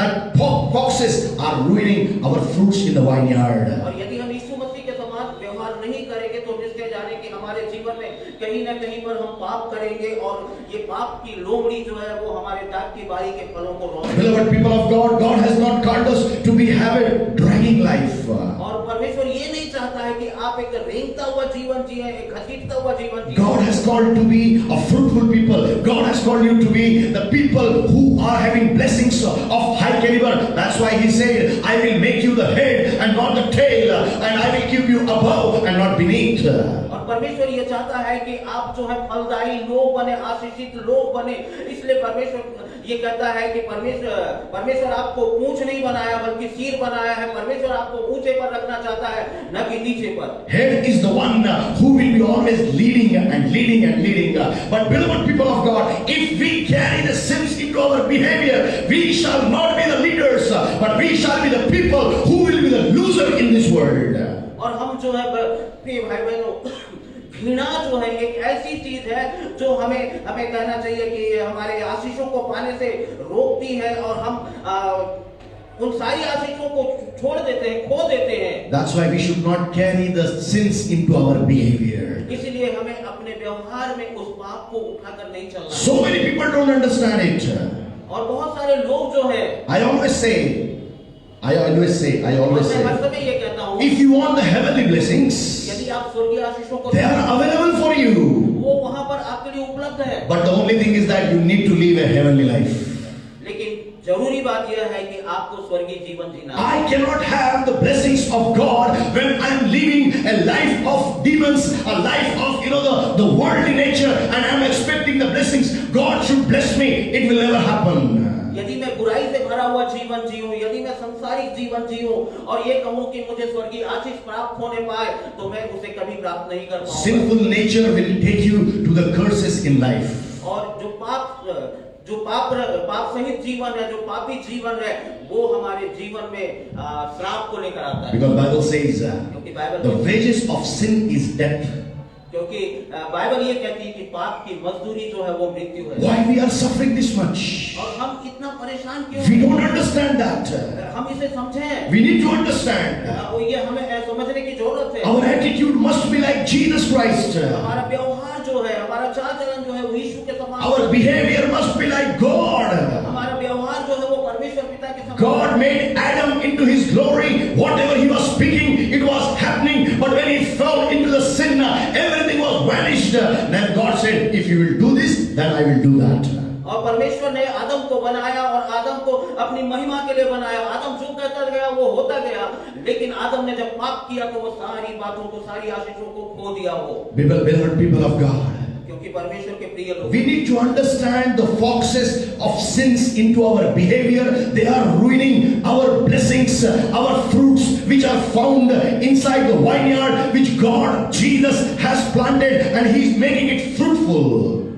S1: that foxes are ruining our fruits in the vineyard.
S4: और यदि हम यीशु मसीह के समान व्यवहार नहीं करेंगे तो निश्चय जाने कि हमारे जीवन में कहीं ना कहीं पर हम पाप करेंगे और ये पाप की लोमड़ी जो है वो हमारे दाग की बारी के फलों को रोक।
S1: Beloved people of God, God has not called us to have a dragging life.
S4: और परमेश्वर ये नहीं चाहता है कि आप एक रेंगता हुआ जीवन जिए, एक घसीटता हुआ जीवन जिए।
S1: God has called to be a fruitful people. God has called you to be the people who are having blessings of high caliber. That's why He said, I will make you the head and not the tail, and I will keep you above and not beneath.
S4: और परमेश्वर ये चाहता है कि आप जो है फलदायी लोग बने, आशीषित लोग बने। इसलिए परमेश्वर ये कहता है कि परमेश्वर आपको पूंछ नहीं बनाया बल्कि सिर बनाया है। परमेश्वर आपको ऊंचे पर रखना चाहता है, न कि नीचे पर।
S1: Head is the one who will be always leading and leading and leading. But beloved people of God, if we carry the sins into our behavior, we shall not be the leaders, but we shall be the people who will be the loser in this world.
S4: और हम जो है प्रिय भाई बहनों, घृणा जो है एक ऐसी चीज है जो हमें कहना चाहिए कि हमारे आशीषों को पाने से रोकती है और हम उन सारी आशीषों को छोड़ देते हैं, खो देते हैं।
S1: That's why we should not carry the sins into our behavior.
S4: इसलिए हमें अपने व्यवहार में उस पाप को उठाकर नहीं चलना।
S1: So many people don't understand it.
S4: और बहुत सारे लोग जो है,
S1: I always say,
S4: मैं हर समय ये कहता हूँ,
S1: if you want the heavenly blessings,
S4: यदि आप स्वर्गीय आशीषों को,
S1: they are available for you.
S4: वो वहाँ पर आपके लिए उपलब्ध है।
S1: But the only thing is that you need to live a heavenly life.
S4: लेकिन जरूरी बात यह है कि आपको स्वर्गीय जीवन जीना है।
S1: I cannot have the blessings of God when I am living a life of demons, a life of the worldly nature, and I am expecting the blessings. God should bless me. It will never happen.
S4: यदि मैं बुराई से भरा हुआ जीवन जीऊं, यदि मैं संसारिक जीवन जीऊं और ये कहूं कि मुझे स्वर्गीय आशीष प्राप्त होने पाए, तो मैं उसे कभी प्राप्त नहीं कर पाऊंगा।
S1: Sinful nature will take you to the curses in life.
S4: और जो पाप सहित जीवन है, जो पापी जीवन है, वो हमारे जीवन में श्राप को लेकर आता है।
S1: Because Bible says
S4: क्योंकि Bible
S1: the wages of sin is death.
S4: क्योंकि बाइबल ये कहती है कि पाप की मजदूरी जो है वो मृत्यु है।
S1: Why we are suffering this much?
S4: और हम इतना परेशान क्यों?
S1: We don't understand that.
S4: हम इसे समझें।
S1: We need to understand.
S4: ये हमें समझने की जरूरत है।
S1: Our attitude must be like Jesus Christ.
S4: हमारा व्यवहार जो है, हमारा चाल चलन जो है वो यीशु के समान।
S1: Our behavior must be like God.
S4: हमारा व्यवहार जो है वो परमेश्वर पिता के समान।
S1: God made Adam into His glory. Whatever he was speaking, it was happening. But when he fell into the sin, everything was vanished. Then God said, if you will do this, then I will do that.
S4: और परमेश्वर ने आदम को बनाया और आदम को अपनी महिमा के लिए बनाया। आदम जो कहता गया वो होता गया, लेकिन आदम ने जब पाप किया तो वो सारी बातों को, सारी आशीषों को खो दिया वो।
S1: Beloved people of God,
S4: क्योंकि परमेश्वर के प्रिय लोग,
S1: we need to understand the foxes of sins into our behavior. They are ruining our blessings, our fruits which are found inside the vineyard which God, Jesus has planted, and He is making it fruitful.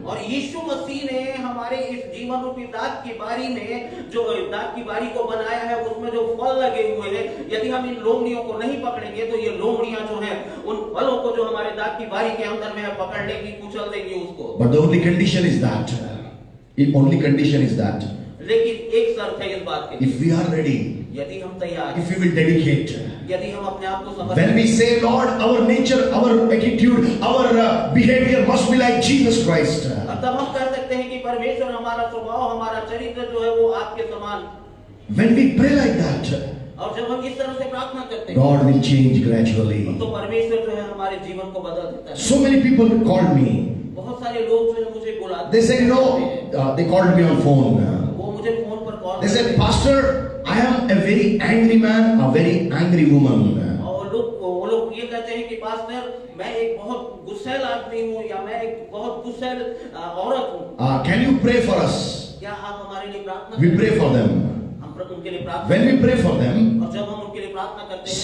S4: और यीशु मसीह ने हमारे इस जीवन रूपी दाग की बारी में जो दाग की बारी को बनाया है, उसमें जो फल लगे हुए हैं, यदि हम इन लोमड़ियों को नहीं पकड़ेंगे तो ये लोमड़ियां जो हैं उन फलों को जो हमारे दाग की बारी के अंदर में है पकड़ लेंगी, कुचल देंगी उसको।
S1: But the only condition is that,
S4: लेकिन एक शर्त है इस बात की,
S1: if we are ready,
S4: यदि हम तैयार,
S1: if we will dedicate,
S4: यदि हम अपने आप को समझ,
S1: when we say, Lord, our nature, our attitude, our behavior must be like Jesus Christ.
S4: तब हम कह सकते हैं कि परमेश्वर हमारा स्वभाव, हमारा चरित्र जो है वो आपके समान।
S1: When we pray like that,
S4: और जब हम इस तरह से प्रार्थना करते हैं,
S1: God will change gradually.
S4: तो परमेश्वर जो है हमारे जीवन को बदल देता है।
S1: So many people called me.
S4: बहुत सारे लोग जो है मुझे बुलाते हैं।
S1: They said, they called me on phone.
S4: वो मुझे फोन पर call,
S1: They said, Pastor, I am a very angry man, a very angry woman.
S4: और वो लोग ये ये कहते हैं कि पास्टर मैं एक बहुत गुस्सैल आदमी हूँ या मैं एक बहुत गुस्सैल औरत हूँ,
S1: Can you pray for us?
S4: क्या आप हमारे लिए प्रार्थना
S1: We
S4: करें?
S1: pray for them.
S4: हम उनके लिए प्रार्थना
S1: When we pray for them,
S4: और जब हम उनके लिए प्रार्थना करते हैं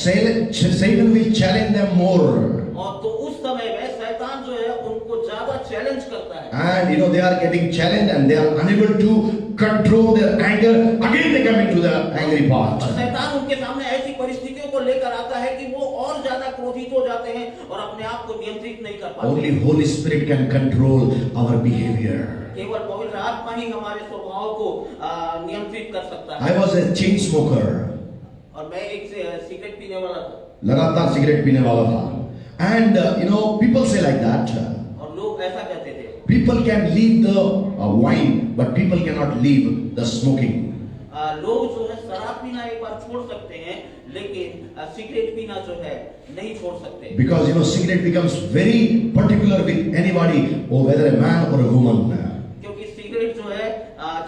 S1: Satan will challenge them more.
S4: और तो उस समय में शैतान जो है उनको ज्यादा चैलेंज करता है,
S1: And they are getting challenged and they are unable to control their anger. Again they come into the angry part.
S4: और शैतान उनके सामने ऐसी परिस्थितियों को लेकर आता है कि वो और ज्यादा क्रोधित हो जाते हैं और अपने आप को नियंत्रित नहीं कर पाते।
S1: Only Holy Spirit can control our behavior.
S4: केवल पवित्र आत्मा ही हमारे स्वभाव को नियंत्रित कर सकता है।
S1: I was a chain smoker.
S4: और मैं एक सिगरेट पीने वाला था,
S1: लगातार सिगरेट पीने वाला था. And people say like that.
S4: और लोग ऐसा कहते थे,
S1: People can leave the wine, but people cannot leave the smoking.
S4: लोग जो है शराब पीना एक बार छोड़ सकते हैं, लेकिन सिगरेट पीना जो है नहीं छोड़ सकते।
S1: Because cigarette becomes very particular with anybody, or whether a man or a woman.
S4: क्योंकि सिगरेट जो है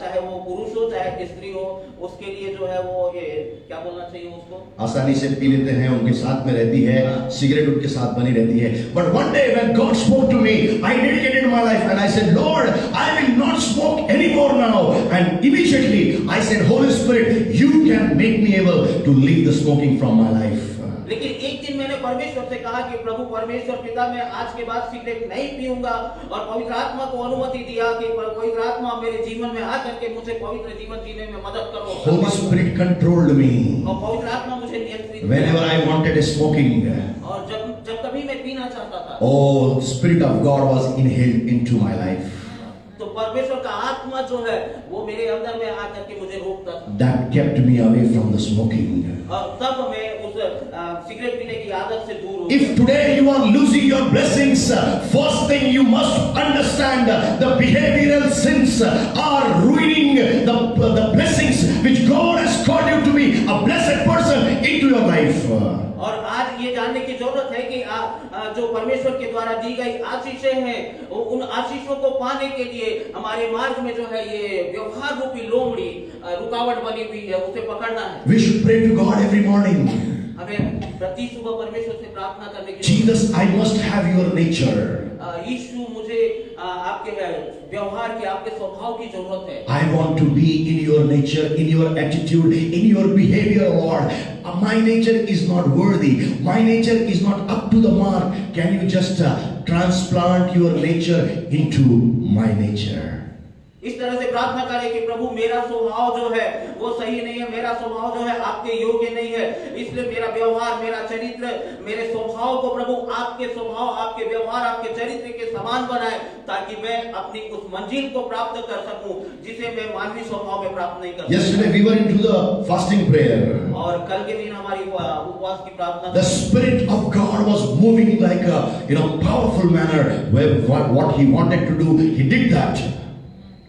S4: चाहे वो पुरुष हो चाहे स्त्री हो, उसके लिए जो है वो ये क्या बोलना चाहिए उसको,
S1: आसानी से पी लेते हैं, उनके साथ में रहती है, सिगरेट उनके साथ बनी रहती है. But one day when God spoke to me, I dedicated my life and I said, Lord, I will not smoke anymore now. And immediately I said, Holy Spirit, you can make me able to leave the smoking from my life.
S4: लेकिन एक दिन मैंने परमेश्वर से कहा कि प्रभु परमेश्वर पिता, मैं आज के बाद सिगरेट नहीं पीऊंगा, और पवित्र आत्मा को अनुमति दिया कि पवित्र आत्मा मेरे जीवन में आकर के मुझे पवित्र जीवन जीने में मदद करो।
S1: Holy Spirit controlled me.
S4: और पवित्र आत्मा मुझे नियंत्रित
S1: Whenever I wanted smoking,
S4: और जब कभी मैं पीना चाहता था,
S1: oh, Spirit of God was inhaled into my life.
S4: तो परमेश्वर का आत्मा जो है वो मेरे अंदर में आकर के मुझे रोकता था।
S1: That kept me away from the smoking.
S4: और तब मैं उस सिगरेट पीने की आदत से दूर हो
S1: If
S4: गया।
S1: today you are losing your blessings, first thing you must understand, the behavioral sins are ruining the blessings which God has called you to be a blessed person into your life.
S4: और आज ये जानने की जरूरत है कि जो परमेश्वर के द्वारा दी गई आशीषें हैं, उन आशीषों को पाने के लिए हमारे मार्ग में जो है ये व्यवहार रूपी लोमड़ी रुकावट बनी हुई है, उसे पकड़ना है।
S1: We should pray to God every morning.
S4: हमें प्रति सुबह परमेश्वर से प्रार्थना करने की
S1: Jesus, I must have your nature.
S4: यीशु, मुझे आपके व्यवहार की, आपके स्वभाव की जरूरत है।
S1: I want to be in your nature, in your attitude, in your behavior, Lord. My nature is not worthy. My nature is not up to the mark. Can you just transplant your nature into my nature?
S4: इस तरह से प्रार्थना करें कि प्रभु मेरा स्वभाव जो है वो सही नहीं है, मेरा स्वभाव जो है आपके योग्य नहीं है, इसलिए मेरा व्यवहार, मेरा चरित्र, मेरे स्वभाव को प्रभु आपके स्वभाव, आपके व्यवहार, आपके चरित्र के समान बनाए, ताकि मैं अपनी उस मंजिल को प्राप्त कर सकूं जिसे मैं मानवीय स्वभाव में प्राप्त नहीं कर सकता।
S1: Yesterday we were into the fasting prayer.
S4: और कल के दिन हमारी उपवास की प्रार्थना,
S1: The Spirit of God was moving like a powerful manner. Where what He wanted to do, He did that.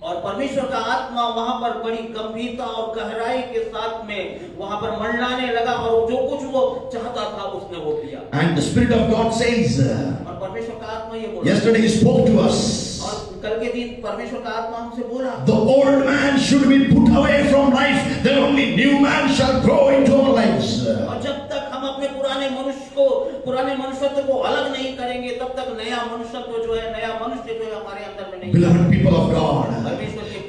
S4: और परमेश्वर का आत्मा वहां पर बड़ी गंभीरता और गहराई के साथ में वहां पर मंडलाने लगा, और जो कुछ वो चाहता था उसने वो किया।
S1: And the Spirit of God says,
S4: और परमेश्वर का आत्मा ये बोला,
S1: yesterday He spoke to us.
S4: और कल के दिन परमेश्वर का आत्मा हमसे बोला,
S1: The old man should be put away from life, then only new man shall grow into our lives.
S4: और जब तक हम अपने पुराने मनुष्यत्व को अलग नहीं करेंगे, तब तक नया मनुष्यत्व जो है, नया मनुष्य जो है हमारे अंदर में नहीं।
S1: Beloved people of God,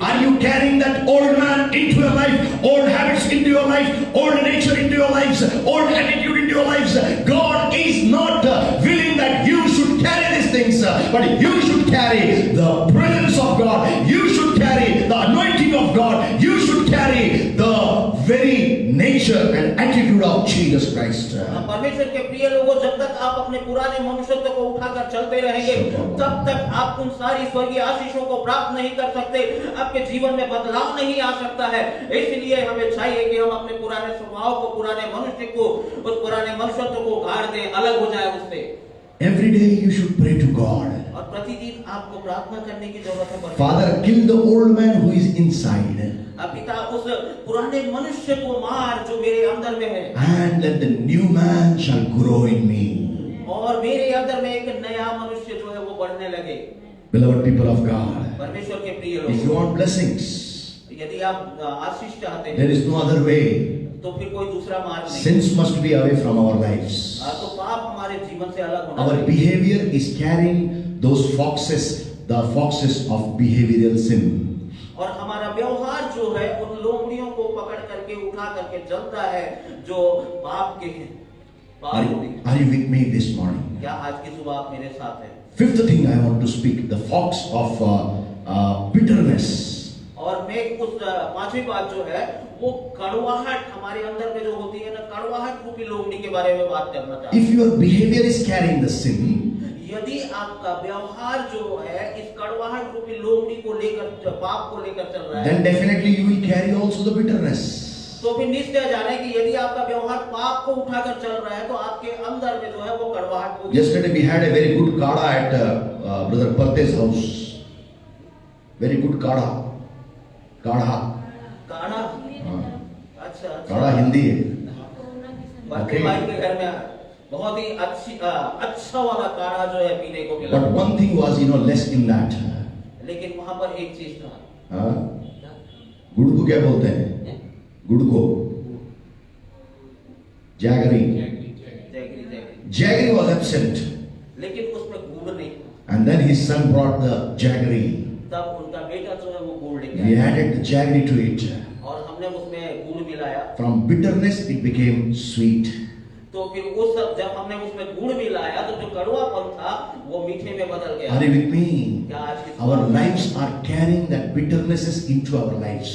S1: are you carrying that old man into your life, old habits into your life, old nature into your lives, old attitude into your lives? God is not willing that you should carry these things, but you should carry the presence of God, you should carry the anointing of God, you should carry the very nature and attitude of Jesus Christ.
S4: परमेश्वर के प्रिय लोगों, जब तक आप अपने पुराने मनुष्यत्व को उठाकर चलते रहेंगे, तब तक आप उन सारी स्वर्गीय आशीषों को प्राप्त नहीं कर सकते, आपके जीवन में बदलाव नहीं आ सकता है। इसलिए हमें चाहिए कि हम अपने पुराने स्वभाव को, पुराने मनुष्य को, उस पुराने मनुष्यत्व को गाड़ दें, अलग हो जाए उससे।
S1: Every day you should pray to God.
S4: और प्रतिदिन आपको प्रार्थना करने की जरूरत है।
S1: Father, kill the old man who is inside.
S4: पिता, उस पुराने मनुष्य को मार जो मेरे अंदर में है,
S1: And that the new man shall grow in me.
S4: और मेरे अंदर में एक नया मनुष्य जो है वो बढ़ने लगे।
S1: Beloved people of God,
S4: परमेश्वर के प्रिय
S1: if you
S4: लोग,
S1: want blessings,
S4: यदि आप आशीष चाहते हैं
S1: there is no other way.
S4: तो फिर कोई दूसरा मार्ग नहीं।
S1: Sins must be away from our lives.
S4: तो पाप हमारे हमारे जीवन से अलग होना
S1: Our
S4: चाहिए।
S1: behavior is carrying those foxes, the foxes of behavioral sin.
S4: और हमारा व्यवहार जो है उन लोमड़ियों को पकड़ करके उठा करके चलता है जो पाप के हैं।
S1: Are you with me this morning?
S4: क्या आज की सुबह आप मेरे साथ हैं?
S1: Fifth thing I want to speak, the fox of bitterness.
S4: और मैं उस पांचवी बात जो है वो कड़वाहट हमारे अंदर में जो होती है ना, कड़वाहट रूपी लोमड़ी के बारे में बात करना चाहता हूं।
S1: If your behavior is carrying the sin,
S4: यदि आपका व्यवहार जो है इस कड़वाहट रूपी लोमड़ी को लेकर, पाप को लेकर चल रहा है,
S1: then definitely you will carry also the bitterness.
S4: तो फिर निश्चय जाने कि यदि आपका व्यवहार पाप को उठाकर चल रहा है तो आपके अंदर में जो है वो कड़वाहट होगी।
S1: Yesterday we had a very good kada at Brother Parte's house. Very good kada. Kada.
S4: काढ़ा,
S1: हाँ,
S4: अच्छा
S1: kada हिंदी है.
S4: बच्चे भाई के घर में बहुत ही अच्छा वाला काढ़ा जो है पीने को मिला।
S1: But one thing was, less in that.
S4: लेकिन वहां पर एक चीज था,
S1: हाँ, गुड़ को क्या बोलते हैं? गुड़ को jaggery.
S4: Jaggery jaggery,
S1: Jaggery was absent,
S4: लेकिन उसमें गुड़ नहीं था।
S1: and then his son brought the jaggery.
S4: तब उनका बेटा जो है वो गुड़ लेके
S1: We
S4: आया
S1: added the jaggery to it.
S4: और हमने उसमें गुड़ मिलाया।
S1: From bitterness it became sweet.
S4: तो फिर उस जब हमने उसमें गुड़ मिलाया तो जो कड़वापन था वो मीठे में बदल गया।
S1: Are you with me?
S4: क्या आज की
S1: Our
S4: सुबह-
S1: lives are carrying that bitternesses into our lives.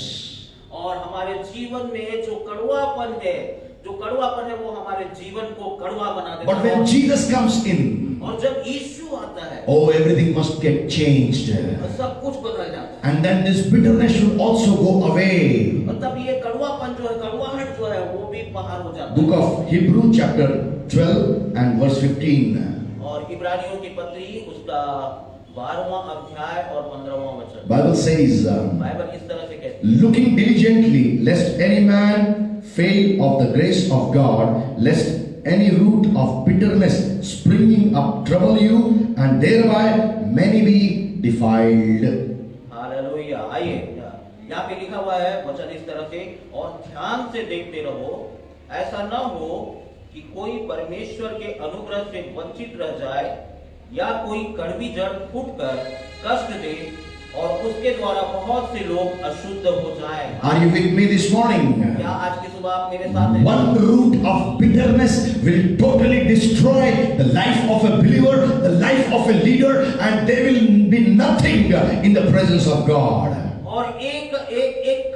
S4: और हमारे जीवन में जो कड़वापन है वो हमारे जीवन को कड़वा बना देता
S1: But when
S4: है।
S1: Jesus comes in,
S4: और जब यीशु आता है
S1: oh, everything must get changed.
S4: तो सब कुछ बदल जाता है।
S1: And then this bitterness should also go away.
S4: और तब ये कड़वापन जो है, कड़वाहट जो है वो भी बाहर हो जाता
S1: Book
S4: है।
S1: of Hebrew chapter 12 and verse 15.
S4: और इब्रानियों की पत्री उसका 12वां अध्याय और 15वां वचन,
S1: Bible says,
S4: बाइबल इस तरह से कहती है,
S1: looking diligently, lest any man fail of the grace of God, lest any root of bitterness springing up trouble you, and thereby many be defiled.
S4: Hallelujah. आइए, यहाँ पे लिखा हुआ है वचन इस तरह से, और ध्यान से देखते रहो, ऐसा न हो कि कोई परमेश्वर के अनुग्रह से वंचित रह जाए, या कोई कड़वी जड़ फूटकर कष्ट दे और उसके द्वारा बहुत से लोग अशुद्ध हो जाएं।
S1: Are you with me this morning?
S4: क्या आज की सुबह आप मेरे साथ हैं?
S1: One root of bitterness will totally destroy the life of a believer, the life of a leader, and there will be nothing in the presence of God.
S4: और एक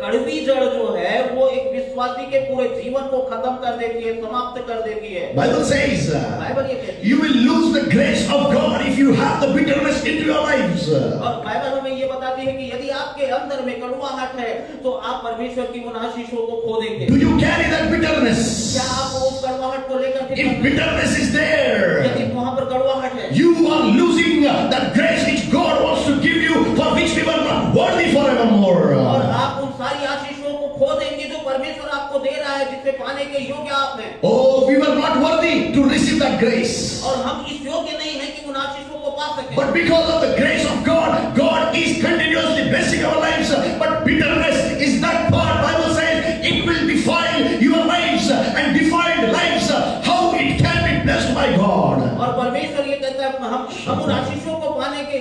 S4: कड़वी जड़ जो है वो एक विश्वासी के पूरे जीवन को खत्म कर देती है, समाप्त कर देती है।
S1: Bible says,
S4: बाइबल ये कहती है,
S1: you will lose the grace of God if you have the bitterness into your lives.
S4: और बाइबल हमें ये बताती है कि यदि आपके अंदर में कड़वाहट है तो आप परमेश्वर की उन आशीषों को खो देंगे।
S1: Do you carry that bitterness?
S4: क्या आप उस कड़वाहट को लेकर के
S1: If bitterness is there,
S4: यदि वहां पर कड़वाहट है,
S1: you are losing that grace which God wants to give you, for which we were not worthy forevermore.
S4: और आप उन सारी आशीषों को खो देंगे जो परमेश्वर आपको दे रहा है, जिससे पाने के योग्य आप हैं।
S1: Oh, we were not worthy to receive that grace.
S4: और हम इस योग्य नहीं है कि उन आशीषों को पा सकें।
S1: But because of the grace of God, God is continuously blessing our lives. But bitterness is that part. Bible says it will defile your lives, and defiled lives, how it can be blessed by God.
S4: और परमेश्वर ये कहता है हम उन आशीषों को पाने के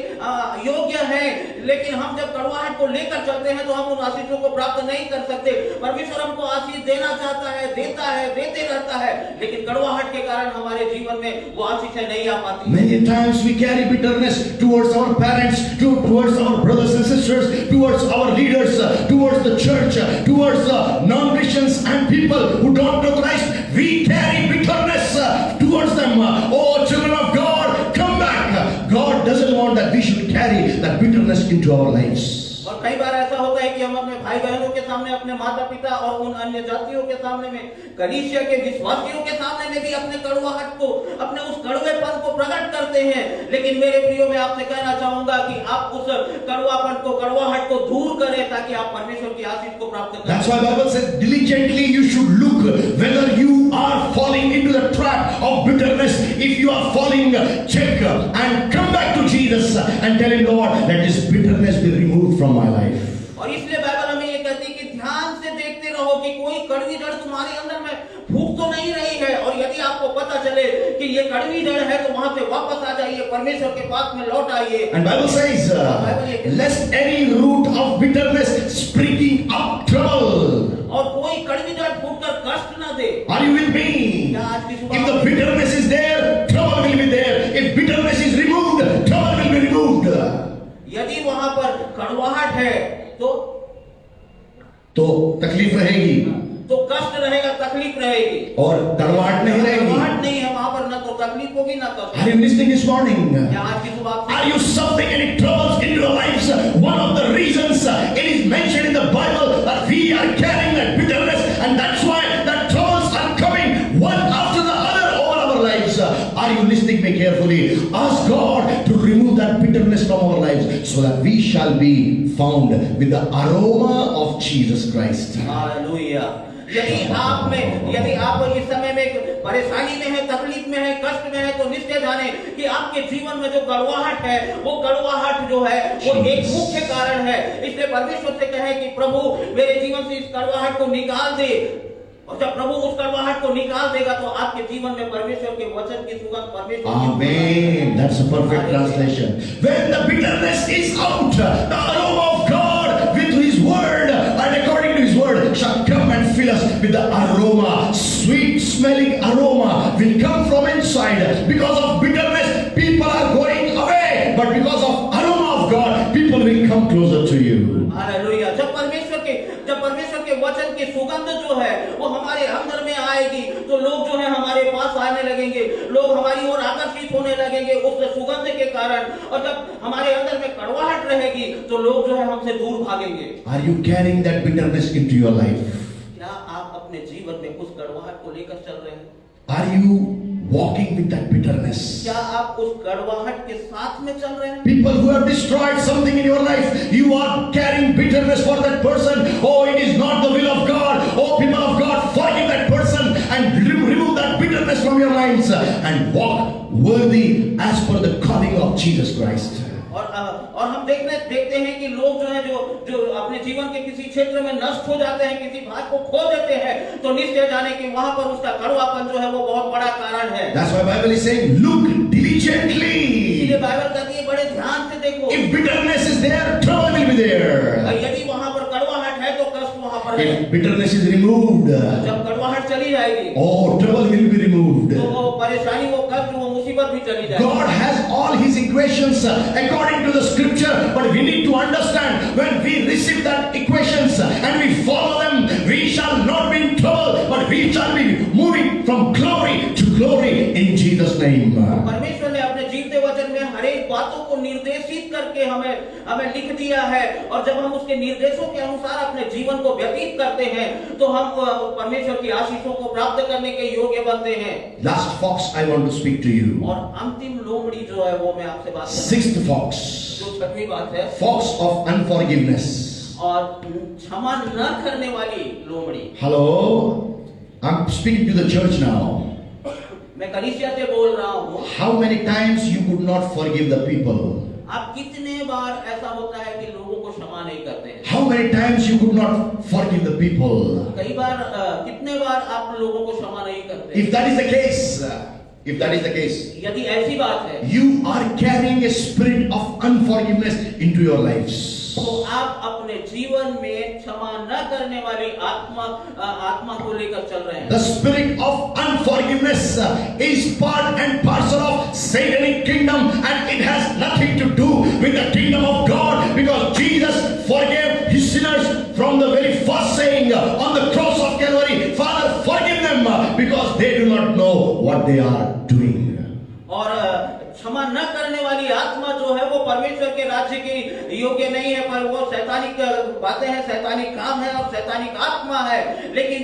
S4: योग्य हैं, लेकिन हम जब कड़वाहट को लेकर चलते हैं तो हम उन आशीषों को प्राप्त नहीं कर सकते। परमेश्वर हमको आशीष देना चाहता है, देता है, देते रहता है, लेकिन कड़वाहट के कारण हमारे जीवन में वो आशीषें नहीं आ पाती।
S1: Many times we carry bitterness towards our parents, towards our brothers and sisters, towards our leaders, towards the church, towards non-Christians and people who don't know Christ. We carry bitterness towards them. Oh, children of God, come back. God doesn't want that we should carry that bitterness into our lives.
S4: और कई बार ऐसा होता है कि हम अपने भाई बहनों के सामने, अपने माता पिता और उन अन्य जातियों के सामने में, कलीसिया के विश्वासियों के सामने में भी अपने कड़वाहट को, अपने उस कड़वेपन को प्रकट करते हैं। लेकिन मेरे प्रियो, मैं आपसे कहना चाहूंगा कि आप उस कड़वापन को, कड़वाहट को दूर करें ताकि आप परमेश्वर की आशीष को प्राप्त करें।
S1: That's why Bible says diligently you should look whether you are falling into the trap of bitterness. If you are falling, check and come back to Jesus and tell him, Lord, let this bitterness be removed from my life.
S4: और इसलिए Bible हमें ये कहती है कि ध्यान से देखते रहो कि कोई कड़वी जड़ तुम्हारे अंदर में फूट तो नहीं रही है। और यदि आपको पता चले कि ये कड़वी जड़ है तो वहां से वापस आ जाइए, परमेश्वर के पास में लौट आइए।
S1: And Bible says, lest any root of bitterness springing up trouble.
S4: और कोई कड़वी जड़ फूटकर कष्ट ना दे।
S1: Are you with me?
S4: क्या आज की सुबह
S1: If the bitterness is there, trouble will be there. If bitterness is removed, trouble will be removed.
S4: यदि वहां पर कड़वाहट है
S1: तो तकलीफ रहेगी
S4: तो कष्ट रहेगा, तकलीफ रहेगी।
S1: और कड़वाहट नहीं रहेगी।
S4: कड़वाहट नहीं है वहां पर, ना तो तकलीफ होगी ना कष्ट।
S1: Are you listening this morning?
S4: क्या आज की सुबह
S1: Are you suffering any troubles in your lives? One of the reasons it is mentioned in the Bible that we are carrying that bitterness, and that's why the troubles are coming one after the other over our lives. Are you listening me carefully? Ask God to remove that bitterness from our lives so that we shall be found with the aroma of Jesus Christ.
S4: Hallelujah. यदि आप इस समय में परेशानी में है, तकलीफ में है, कष्ट में है, तो निश्चय जाने कि आपके जीवन में जो कड़वाहट है, वो कड़वाहट जो है वो एक मुख्य कारण है। इसलिए परमेश्वर से कहें कि प्रभु मेरे जीवन से इस कड़वाहट को निकाल दे। और जब प्रभु उस कड़वाहट को निकाल देगा तो आपके जीवन में परमेश्वर के वचन की सुगंध, परमेश्वर की
S1: Amen. That's a perfect translation. When the bitterness is out, the aroma of God with His word and according to His word shall come and fill us with the aroma. Sweet smelling aroma will come from inside. Because of bitterness, people are going away. But because of aroma of God, people will come closer to you.
S4: Hallelujah. जब परमेश्वर के वचन की सुगंध जो है वो हमारे अंदर में आएगी तो लोग जो है हमारे पास आने लगेंगे, लोग हमारी ओर आकर्षित होने लगेंगे उस सुगंध के कारण। और जब हमारे अंदर में कड़वाहट रहेगी तो लोग जो है हमसे दूर भागेंगे।
S1: Are you carrying that bitterness into your life?
S4: क्या आप अपने जीवन में उस कड़वाहट को लेकर चल रहे हैं?
S1: Are you walking with that bitterness?
S4: क्या आप उस कड़वाहट के साथ में चल रहे हैं?
S1: People who have destroyed something in your life, you are carrying bitterness for that person. Oh, it is not the will of God. Oh, people of God, forgive that person and remove that bitterness from your lives and walk worthy as per the calling of Jesus Christ.
S4: और हम देखते हैं कि लोग जो है जो अपने जीवन के किसी क्षेत्र में नष्ट हो जाते हैं, किसी भाग को खो देते हैं, तो निश्चय जाने कि वहां पर उसका कड़वापन जो है वो बहुत बड़ा कारण है।
S1: That's why Bible is saying, look diligently.
S4: इसलिए बाइबल कहती है बड़े ध्यान से देखो।
S1: If bitterness is there, trouble will be there.
S4: यदि वहां पर कड़वाहट है तो कष्ट वहां पर है।
S1: If bitterness is removed,
S4: जब कड़वाहट चली जाएगी,
S1: oh, trouble will be removed.
S4: तो वो परेशानी, वो कष्ट, वो मुसीबत भी चली जाएगी।
S1: God has all His equations according to the scripture, but we need to understand when we receive that equations and we follow them, we shall not be in trouble, but we shall be moving from glory to glory in Jesus' name.
S4: परमेश्वर ने अपने जीवते वचन में हर एक बातों को निर्देशित करके हमें लिख दिया है, और जब हम उसके निर्देशों के अनुसार अपने जीवन को व्यतीत करते हैं तो हम परमेश्वर की आशीषों को प्राप्त करने के योग्य बनते हैं।
S1: Last fox I want to speak to you.
S4: और अंतिम लोमड़ी जो है वो मैं आपसे बात करूं।
S1: Sixth fox.
S4: जो छठवीं बात है,
S1: Fox of unforgiveness.
S4: और क्षमा न करने वाली लोमड़ी।
S1: Hello, I'm speaking to the church now.
S4: मैं कलीसिया से बोल रहा हूँ।
S1: How many times you could not forgive the people?
S4: आप कितने बार ऐसा होता है कि लोगों को क्षमा नहीं करते हैं?
S1: How many times you could not forgive the people?
S4: कई बार कितने बार आप लोगों को क्षमा नहीं करते?
S1: If that is the case,
S4: यदि ऐसी बात है,
S1: you are carrying a spirit of unforgiveness into your lives.
S4: तो आप अपने जीवन में क्षमा न करने वाली आत्मा को लेकर चल रहे हैं।
S1: The spirit of unforgiveness is part and parcel of Satanic kingdom, and it has nothing to do with the kingdom of God, because Jesus forgave His sinners from the very first saying on the cross of Calvary, Father, forgive them because they do not know what they are doing.
S4: और क्षमा न करने वाली आत्मा जो है वो परमेश्वर के राज्य की योग्य नहीं है, पर वो शैतानिक बातें हैं, शैतानिक काम है और शैतानिक आत्मा है। लेकिन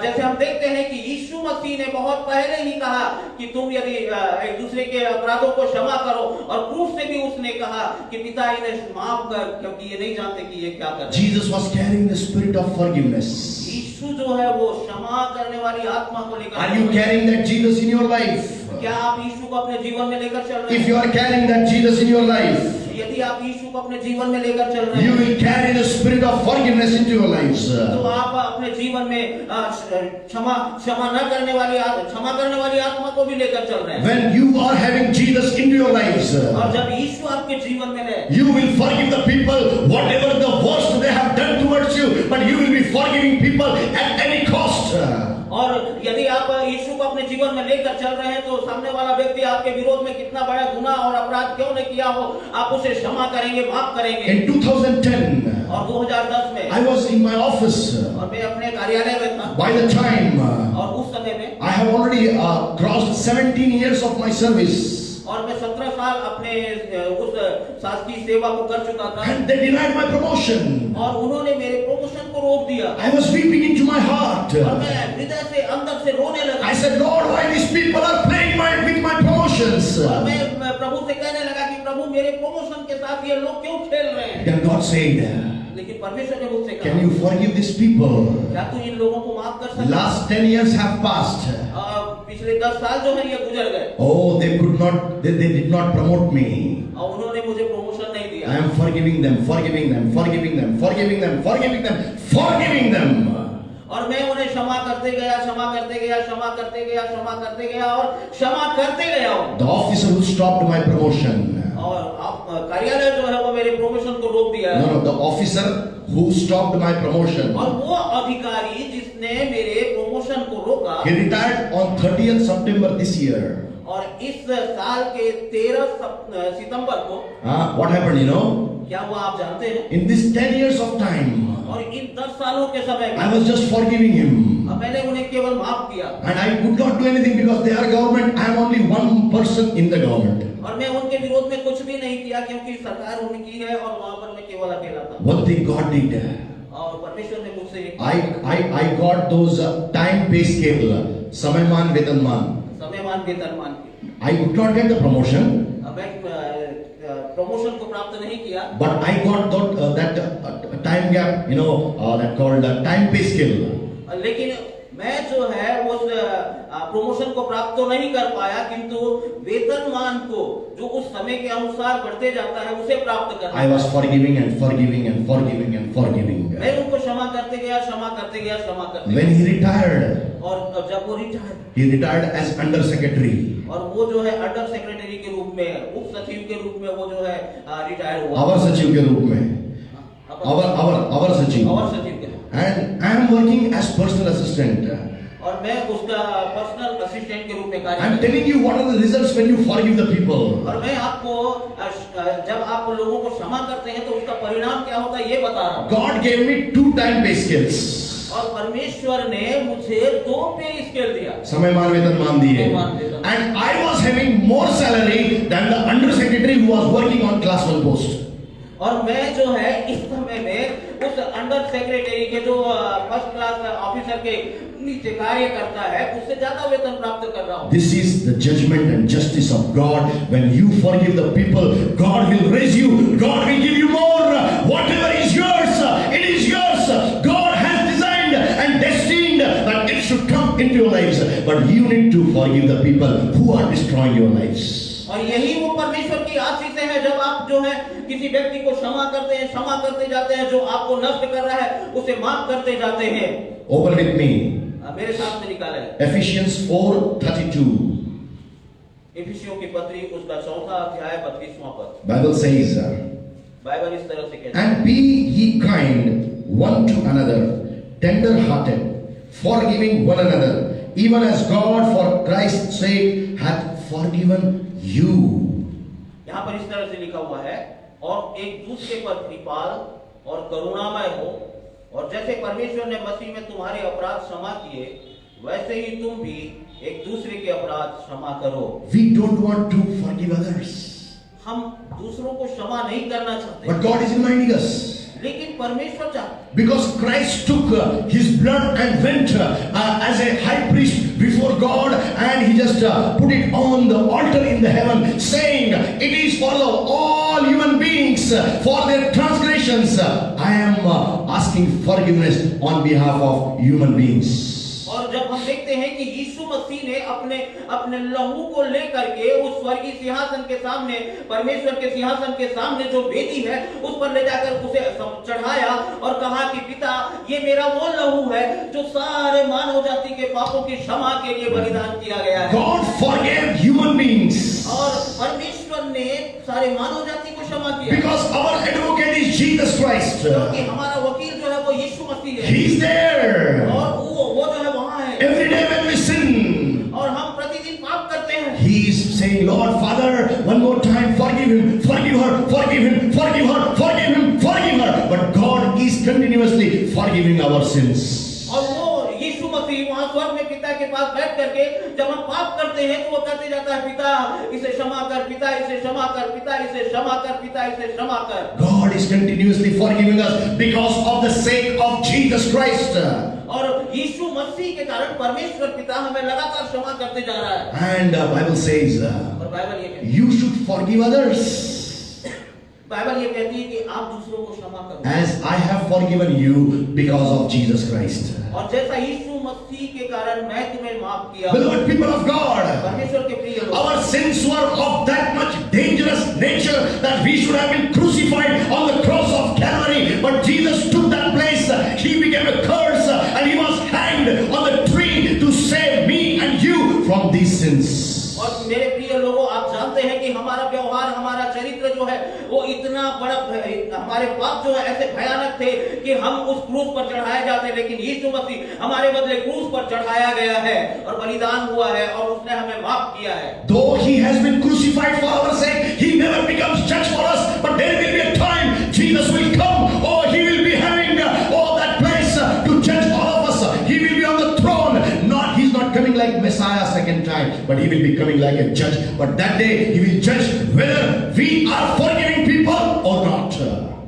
S4: जैसे हम देखते हैं कि यीशु मसीह ने बहुत पहले ही कहा कि तुम यदि एक दूसरे के अपराधों को क्षमा करो, और क्रूस से भी उसने कहा कि पिता इन्हें माफ कर, क्योंकि ये नहीं जानते कि ये क्या कर रहे हैं।
S1: Jesus was carrying the spirit of forgiveness.
S4: यीशु जो है वो क्षमा करने वाली आत्मा को लेकर।
S1: Are you carrying that Jesus in your life?
S4: क्या आप यीशु को अपने जीवन में लेकर चल रहे हैं?
S1: If you are carrying that Jesus in your life,
S4: यदि आप यीशु को अपने जीवन में लेकर चल रहे
S1: you
S4: हैं,
S1: will carry the spirit of forgiveness into your lives.
S4: तो आप अपने जीवन में क्षमा करने वाली आत्मा को भी लेकर चल रहे हैं।
S1: When you are having Jesus into your lives,
S4: और जब यीशु आपके जीवन में है,
S1: you will forgive the people whatever the worst they have done towards you, but you will be forgiving people at any cost.
S4: और यदि आप यीशु को अपने जीवन में लेकर चल रहे हैं, तो सामने वाला व्यक्ति आपके विरोध में कितना बड़ा गुनाह और अपराध क्यों नहीं किया हो, आप उसे क्षमा करेंगे, माफ करेंगे।
S1: In 2010,
S4: और 2010 में
S1: I was in my office.
S4: और मैं अपने कार्यालय में था।
S1: By the time
S4: और उस समय में
S1: I have already crossed 17 years of my service,
S4: और मैं 17 साल अपने उस शासकीय सेवा को कर चुका था,
S1: and they denied my promotion.
S4: और उन्होंने मेरे प्रमोशन को रोक दिया।
S1: I was weeping into my heart.
S4: और मैं हृदय से अंदर से रोने लगा।
S1: I said, Lord, why these people are playing with my promotions?
S4: और मैं प्रभु से कहने लगा कि प्रभु, मेरे प्रमोशन के साथ ये लोग क्यों खेल रहे हैं?
S1: Then God said,
S4: लेकिन परमेश्वर ने मुझसे कहा,
S1: can you forgive these people?
S4: क्या तू इन लोगों को माफ कर सकता है?
S1: Last 10 years have passed.
S4: पिछले 10 साल जो है ये गुजर गए,
S1: Oh, they did not promote me.
S4: और उन्होंने मुझे प्रमोशन नहीं दिया।
S1: I am forgiving them, forgiving them, forgiving them, forgiving them, forgiving them, forgiving them.
S4: और मैं उन्हें क्षमा करते गया, क्षमा करते गया, क्षमा करते गया, क्षमा करते गया और क्षमा करते गया हूं।
S1: The officer who stopped my promotion.
S4: और आप कार्यालय जो है वो मेरे प्रमोशन को रोक दिया है।
S1: No, the officer who stopped my promotion.
S4: और वो अधिकारी जिसने मेरे प्रमोशन को रोका,
S1: He retired on 30th September this year.
S4: और इस साल के 13 सितंबर को
S1: What happened, you know?
S4: क्या हुआ आप जानते हैं?
S1: In this 10 years of time,
S4: और इन 10 सालों के समय
S1: I
S4: में
S1: was just forgiving him.
S4: मैंने उन्हें केवल माफ किया,
S1: And I could not do anything because they are government. I am only one person in the government.
S4: और मैं उनके विरोध में कुछ भी नहीं किया क्योंकि सरकार उनकी है और वहां पर मैं केवल अकेला था।
S1: One thing God did,
S4: और परमेश्वर ने मुझसे
S1: I got those time pay scale, समयमान वेतनमान.
S4: समयमान वेतनमान की।
S1: I could not get the promotion,
S4: मैं प्रमोशन को प्राप्त नहीं किया,
S1: but I got that time gap, you know, that called time pay scale.
S4: लेकिन मैं जो है उस प्रमोशन को प्राप्त तो नहीं कर पाया, किंतु वेतनमान को जो उस समय के अनुसार बढ़ते जाता है उसे प्राप्त कर।
S1: I was forgiving and forgiving and forgiving and forgiving.
S4: मैं उनको क्षमा करते गया, क्षमा करते गया, क्षमा करते
S1: When he retired,
S4: और जब वो
S1: he retired as under secretary.
S4: और वो जो है अंडर सेक्रेटरी के रूप में, उप सचिव के रूप में वो जो है रिटायर हुआ।
S1: अवर सचिव के रूप में, अवर सचिव।
S4: अवर सचिव के रूप में।
S1: And I am working as personal assistant.
S4: और मैं उसका पर्सनल असिस्टेंट के रूप में कार्य
S1: I am
S4: करता हूं।
S1: telling you what are the results when you forgive the people.
S4: और मैं आपको जब आप लोगों को क्षमा करते हैं तो उसका परिणाम क्या होता है ये बता रहा हूँ।
S1: God gave me 2 time pay scales.
S4: और परमेश्वर ने मुझे 2 पे स्केल दिया,
S1: समयमान वेतनमान दिए.
S4: समयमान वेतन।
S1: And I was having more salary than the under secretary who was working on class 1 post.
S4: और मैं जो है इस समय में उस अंडर सेक्रेटरी के जो फर्स्ट क्लास ऑफिसर के नीचे कार्य करता है उससे ज्यादा वेतन प्राप्त कर रहा हूँ।
S1: This is the judgment and justice of God. When you forgive the people, God will raise you. God will give you more. Whatever is yours, it is yours. God has designed and destined that it should come into your lives. But you need to forgive the people who are destroying your lives.
S4: और यही वो परमेश्वर की आशीष है, जब आप जो है किसी व्यक्ति को क्षमा करते हैं, क्षमा करते जाते हैं, जो आपको नष्ट कर रहा है उसे माफ करते जाते हैं।
S1: Open with me.
S4: मेरे साथ में निकाले
S1: Ephesians 4:32.
S4: इफिसियों की पत्री उसका 4था अध्याय 32वां पद।
S1: Bible says,
S4: बाइबल इस तरह से कहता है,
S1: and be ye kind one to another, tender-hearted, forgiving one another, even as God for Christ's sake hath forgiven you.
S4: यहाँ पर इस तरह से लिखा हुआ है, और एक दूसरे पर कृपाल और करुणामय हो, और जैसे परमेश्वर ने मसीह में तुम्हारे अपराध क्षमा किए, वैसे ही तुम भी एक दूसरे के अपराध क्षमा करो।
S1: We don't want to forgive others,
S4: हम दूसरों को क्षमा नहीं करना चाहते,
S1: but God is reminding us.
S4: लेकिन परमेश्वर चाहते,
S1: Because Christ took his blood and went as a high priest before God, and he just put it on the altar in the heaven, saying, it is for all human beings for their transgressions. I am asking forgiveness on behalf of human beings.
S4: और जब हम देखते हैं कि यीशु मसीह मसीह ने अपने अपने लहू को लेकर के उस स्वर्गीय सिंहासन के सामने, परमेश्वर के सिंहासन के सामने जो वेदी है उस पर ले जाकर उसे चढ़ाया और कहा कि पिता, ये मेरा वो लहू है जो सारे मानव जाति के पापों की क्षमा के लिए बलिदान किया गया है।
S1: God forgave human beings
S4: और परमेश्वर ने सारे मानव जाति को क्षमा किया
S1: because our advocate is Jesus Christ.
S4: क्योंकि हमारा वकील जो है वो यीशु मसीह है।
S1: He is there.
S4: और वो जो है वहां है।
S1: Every day when we sin,
S4: और हम प्रतिदिन पाप करते हैं।
S1: He is saying, Lord, Father, one more time, forgive him, forgive her, forgive him, forgive her, forgive him, forgive her. But God is continuously forgiving our sins.
S4: और वो यीशु मसीह वहां स्वर्ग में पिता के पास बैठ करके जब हम पाप करते हैं तो वो कहते जाता है, पिता इसे क्षमा कर, पिता इसे क्षमा कर, पिता इसे क्षमा कर, पिता इसे क्षमा कर।
S1: God is continuously forgiving us because of the sake of Jesus Christ.
S4: और यीशु मसीह के कारण परमेश्वर पिता हमें लगातार क्षमा करते जा रहा है।
S1: And Bible says,
S4: और बाइबल ये कहती है,
S1: you should forgive others
S4: Bible ये कहती है कि आप दूसरों को क्षमा करो,
S1: as I have forgiven you because of Jesus Christ.
S4: और जैसा यीशु मसीह के कारण मैं तुम्हें माफ किया।
S1: Beloved people of God,
S4: परमेश्वर के प्रिय लोग,
S1: our sins were of that much dangerous nature that we should have been crucified on the cross of Calvary. But Jesus took that place. He became a curse and he was hanged on the tree to save me and you from these sins.
S4: और मेरे प्रिय लोगों, आप जानते हैं कि हमारा व्यवहार, हमारा चरित्र जो है वो इतना बड़ा, हमारे पाप जो है ऐसे भयानक थे कि हम उस क्रूस पर चढ़ाए जाते, लेकिन यीशु मसीह हमारे बदले क्रूस पर चढ़ाया गया है और बलिदान हुआ है और उसने हमें माफ किया है।
S1: Though he has been crucified for our sake, he never becomes judge for us. But there will be a time Jesus will come. Oh, he will be having that place to judge all of us. He will be on the throne. He's not coming like Messiah second time, but he will be coming like a judge. But that day he will judge whether we are forgiving people or not.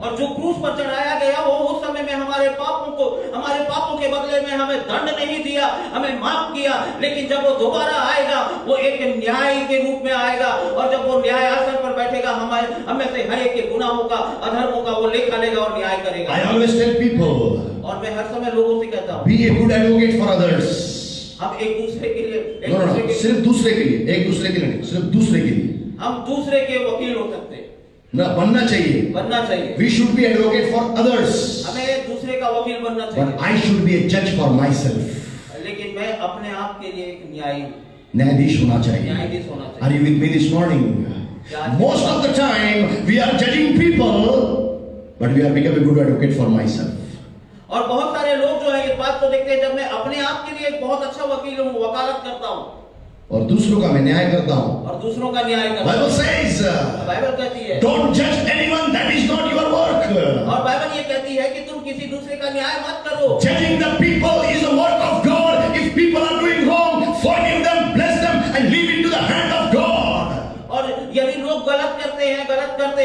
S4: और जो क्रूस पर चढ़ाया गया वो उस समय में हमारे पापों के बदले में हमें दंड नहीं दिया, हमें माफ किया, लेकिन जब वो दोबारा आएगा वो एक न्याय के रूप में आएगा और जब वो न्याय आसन पर बैठेगा हमें से हर एक के गुनाहों का, अधर्मों का वो लेखा लेगा और न्याय करेगा।
S1: I always tell people,
S4: और मैं हर समय लोगों से कहता हूँ,
S1: be a good advocate for others.
S4: हम एक दूसरे के लिए
S1: सिर्फ दूसरे के लिए, एक दूसरे के लिए नहीं, सिर्फ दूसरे के लिए
S4: हम दूसरे के वकील हो सकते हैं,
S1: ना बनना चाहिए। We should be advocate for others.
S4: हमें दूसरे का वकील बनना चाहिए।
S1: But I should be a judge for myself.
S4: लेकिन मैं अपने आप के लिए एक
S1: न्यायाधीश होना चाहिए।
S4: न्यायाधीश होना चाहिए।
S1: Are you with me this morning? Most of the time we are judging people, but we are becoming a good advocate for myself.
S4: और बहुत सारे लोग जो है इस बात को देखते हैं, जब मैं अपने आप के लिए एक बहुत अच्छा वकील हूँ, वकालत करता हूँ
S1: और दूसरों का मैं न्याय करता हूँ।
S4: और दूसरों का न्याय करता हूँ।
S1: Bible says,
S4: बाइबल कहती है,
S1: don't judge anyone, that is not your work.
S4: और बाइबल ये कहती है कि तुम किसी दूसरे का न्याय मत करो।
S1: Judging the people is the work of God. If people are doing wrong, forgive them, bless them, and leave it to the hand of God.
S4: और यदि लोग गलत करते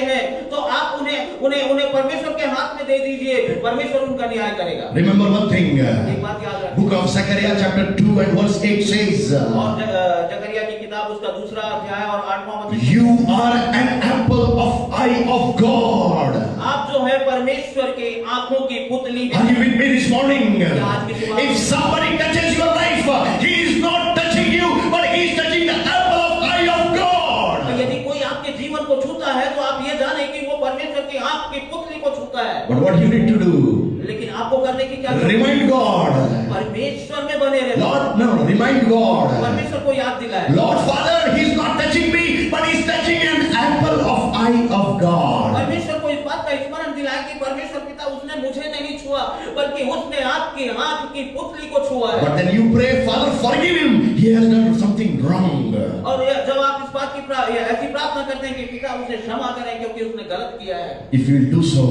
S4: हैं तो आप उन्हें परमेश्वर के हाथ में दे दीजिए, परमेश्वर उनका न्याय करेगा।
S1: Remember one thing.
S4: एक बात याद रखिए।
S1: Book of Zechariah chapter 2 and verse 8 says,
S4: और जकरिया की किताब उसका 2 अध्याय और 8वां वचन,
S1: you are an apple of eye of God.
S4: आप जो है परमेश्वर की आंखों की पुतली
S1: Are you with me this morning?
S4: आज की सुबह
S1: If somebody touches your life, he is not touching you, but he is touching the apple of eye of God.
S4: यदि कोई आपके जीवन को छूता है तो आप ये जाने कि वो परमेश्वर की आंख की पुतली को छूता है।
S1: But what you need to do?
S4: लेकिन आपको करने की क्या जरूरत है?
S1: Remind God.
S4: परमेश्वर में बने रहना।
S1: Lord, no, remind God.
S4: परमेश्वर को याद दिलाए।
S1: Lord Father, he is not touching me, but he is touching an apple of eye of God.
S4: परमेश्वर को इस बात का स्मरण दिलाए कि परमेश्वर पिता उसने मुझे नहीं छुआ, बल्कि उसने आपकी आंख की पुतली को छुआ है।
S1: But then you pray, Father, forgive him. He has done something wrong.
S4: और जब आप इस बात की ऐसी प्रार्थना करते हैं कि पिता उसे क्षमा करें क्योंकि उसने गलत किया है,
S1: If you will do so,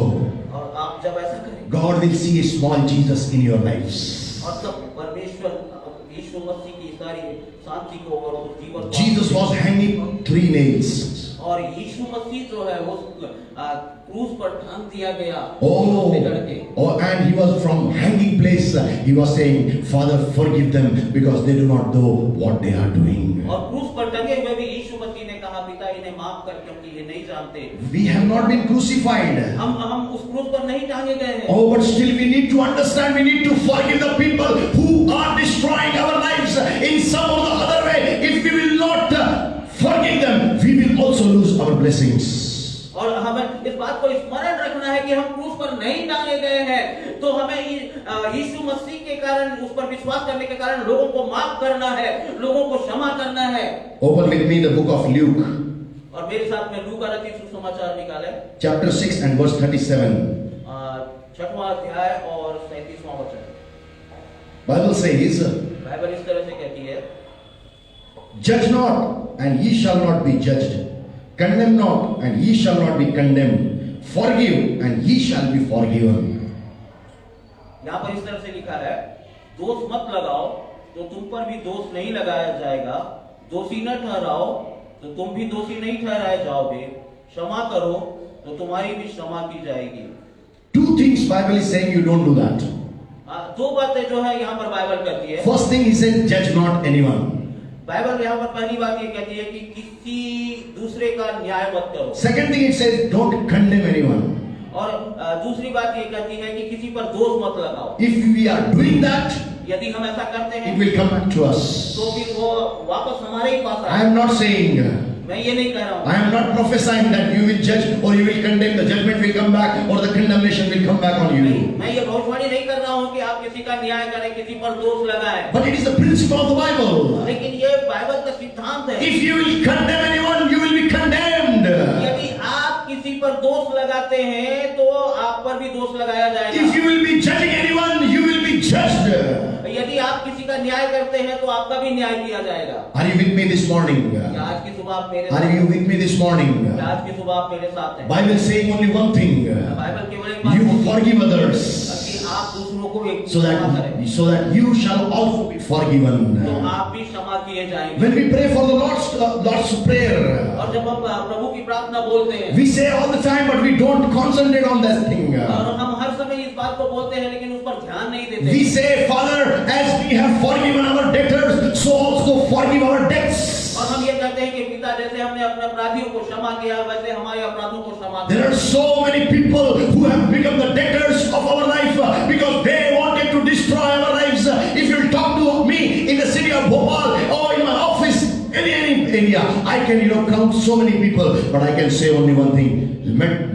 S4: और आप जब ऐसा करें,
S1: God will see a small Jesus in your lives.
S4: और तब परमेश्वर यीशु मसीह की सारी शांति को और उस जीवन को,
S1: Jesus was hanging 3 nails.
S4: और यीशु मसीह जो है वो क्रूस पर टांग दिया गया।
S1: And he was from hanging place. He was saying, Father, forgive them because they do not know what they are doing.
S4: और क्रूस पर टंगे हुए भी यीशु मसीह ने कहा, पिता इन्हें माफ कर क्योंकि ये नहीं जानते।
S1: We have not been crucified.
S4: हम उस क्रूस पर नहीं टांगे गए हैं।
S1: Oh, but still we need to understand. We need to forgive the people who are destroying our lives in some or the other way, if we will not forgive them, we will also lose our blessings.
S4: और हमें इस बात को स्मरण रखना है कि हम क्रूस पर नहीं डाले गए हैं, तो हमें यीशु मसीह के कारण, उस पर विश्वास करने के कारण लोगों को माफ करना है, लोगों को क्षमा करना है।
S1: Open with me the book of Luke,
S4: और मेरे साथ में लूका रचित सुसमाचार निकाले,
S1: chapter 6 and verse 37.
S4: 6वां अध्याय और 37वां वचन।
S1: Bible says,
S4: बाइबल इस तरह से कहती है,
S1: judge not and ye shall not be judged, condemn not and ye shall not be condemned, forgive and ye shall be forgiven.
S4: यहाँ पर इस तरह से लिखा है, दोष मत लगाओ तो तुम पर भी दोष नहीं लगाया जाएगा, दोषी न ठहराओ तो तुम भी दोषी नहीं ठहराए जाओगे, क्षमा करो तो तुम्हारी भी क्षमा की जाएगी।
S1: Two things Bible is saying, you don't do that.
S4: दो बातें जो है यहाँ पर बाइबल कहती है।
S1: First thing he said, judge not anyone.
S4: Bible यहाँ पर पहली बात ये कहती है कि किसी दूसरे का न्याय मत करो।
S1: Second thing it says, don't condemn anyone.
S4: और दूसरी बात ये कहती है कि किसी पर दोष मत लगाओ।
S1: If we are doing that,
S4: यदि हम ऐसा करते हैं
S1: it will come back to us.
S4: तो फिर वो वापस हमारे ही पास
S1: I
S4: आए।
S1: am not saying,
S4: मैं ये नहीं कह रहा हूँ,
S1: I am not prophesying that you will judge or you will condemn, the judgment will come back or the condemnation will come back on you.
S4: मैं ये भविष्यवाणी नहीं कर रहा हूँ कि आप किसी का न्याय करें, किसी पर दोष लगाएं।
S1: But it is the principle of the Bible.
S4: लेकिन ये बाइबल का सिद्धांत है।
S1: If you will condemn anyone, you will be condemned.
S4: यदि आप किसी पर दोष लगाते हैं तो आप पर भी दोष लगाया जाएगा।
S1: If you will be judging anyone, you will be judged.
S4: यदि आप किसी का न्याय करते हैं तो आपका भी न्याय किया जाएगा।
S1: Are you with me this morning?
S4: क्या आज की सुबह आप मेरे
S1: Are you with me this morning?
S4: क्या आज की सुबह आप मेरे साथ हैं?
S1: Bible is saying only one thing.
S4: Bible केवल एक बात
S1: You
S4: बोलती है
S1: forgive others
S4: कि आप दूसरों को एक
S1: so
S4: क्षमा करें,
S1: that you shall also be forgiven.
S4: तो आप भी क्षमा किए जाएंगे।
S1: When we pray for the Lord's Prayer,
S4: और जब हम प्रभु की प्रार्थना बोलते हैं,
S1: we say all the time, but we don't concentrate on that thing.
S4: और हम हर समय इस बात को बोलते हैं लेकिन उस पर ध्यान नहीं देते।
S1: We say, Father, as we have forgiven our debtors, so also forgive our debts.
S4: और हम ये कहते हैं कि पिता जैसे हमने अपने अपराधियों को क्षमा किया वैसे हमारे अपराधों को क्षमा
S1: There
S4: करो।
S1: are so many people who have become the debtors of our life because they wanted to destroy our lives. If you talk to me in the city of Bhopal or in my office, any area, I can count so many people, but I can say only one thing: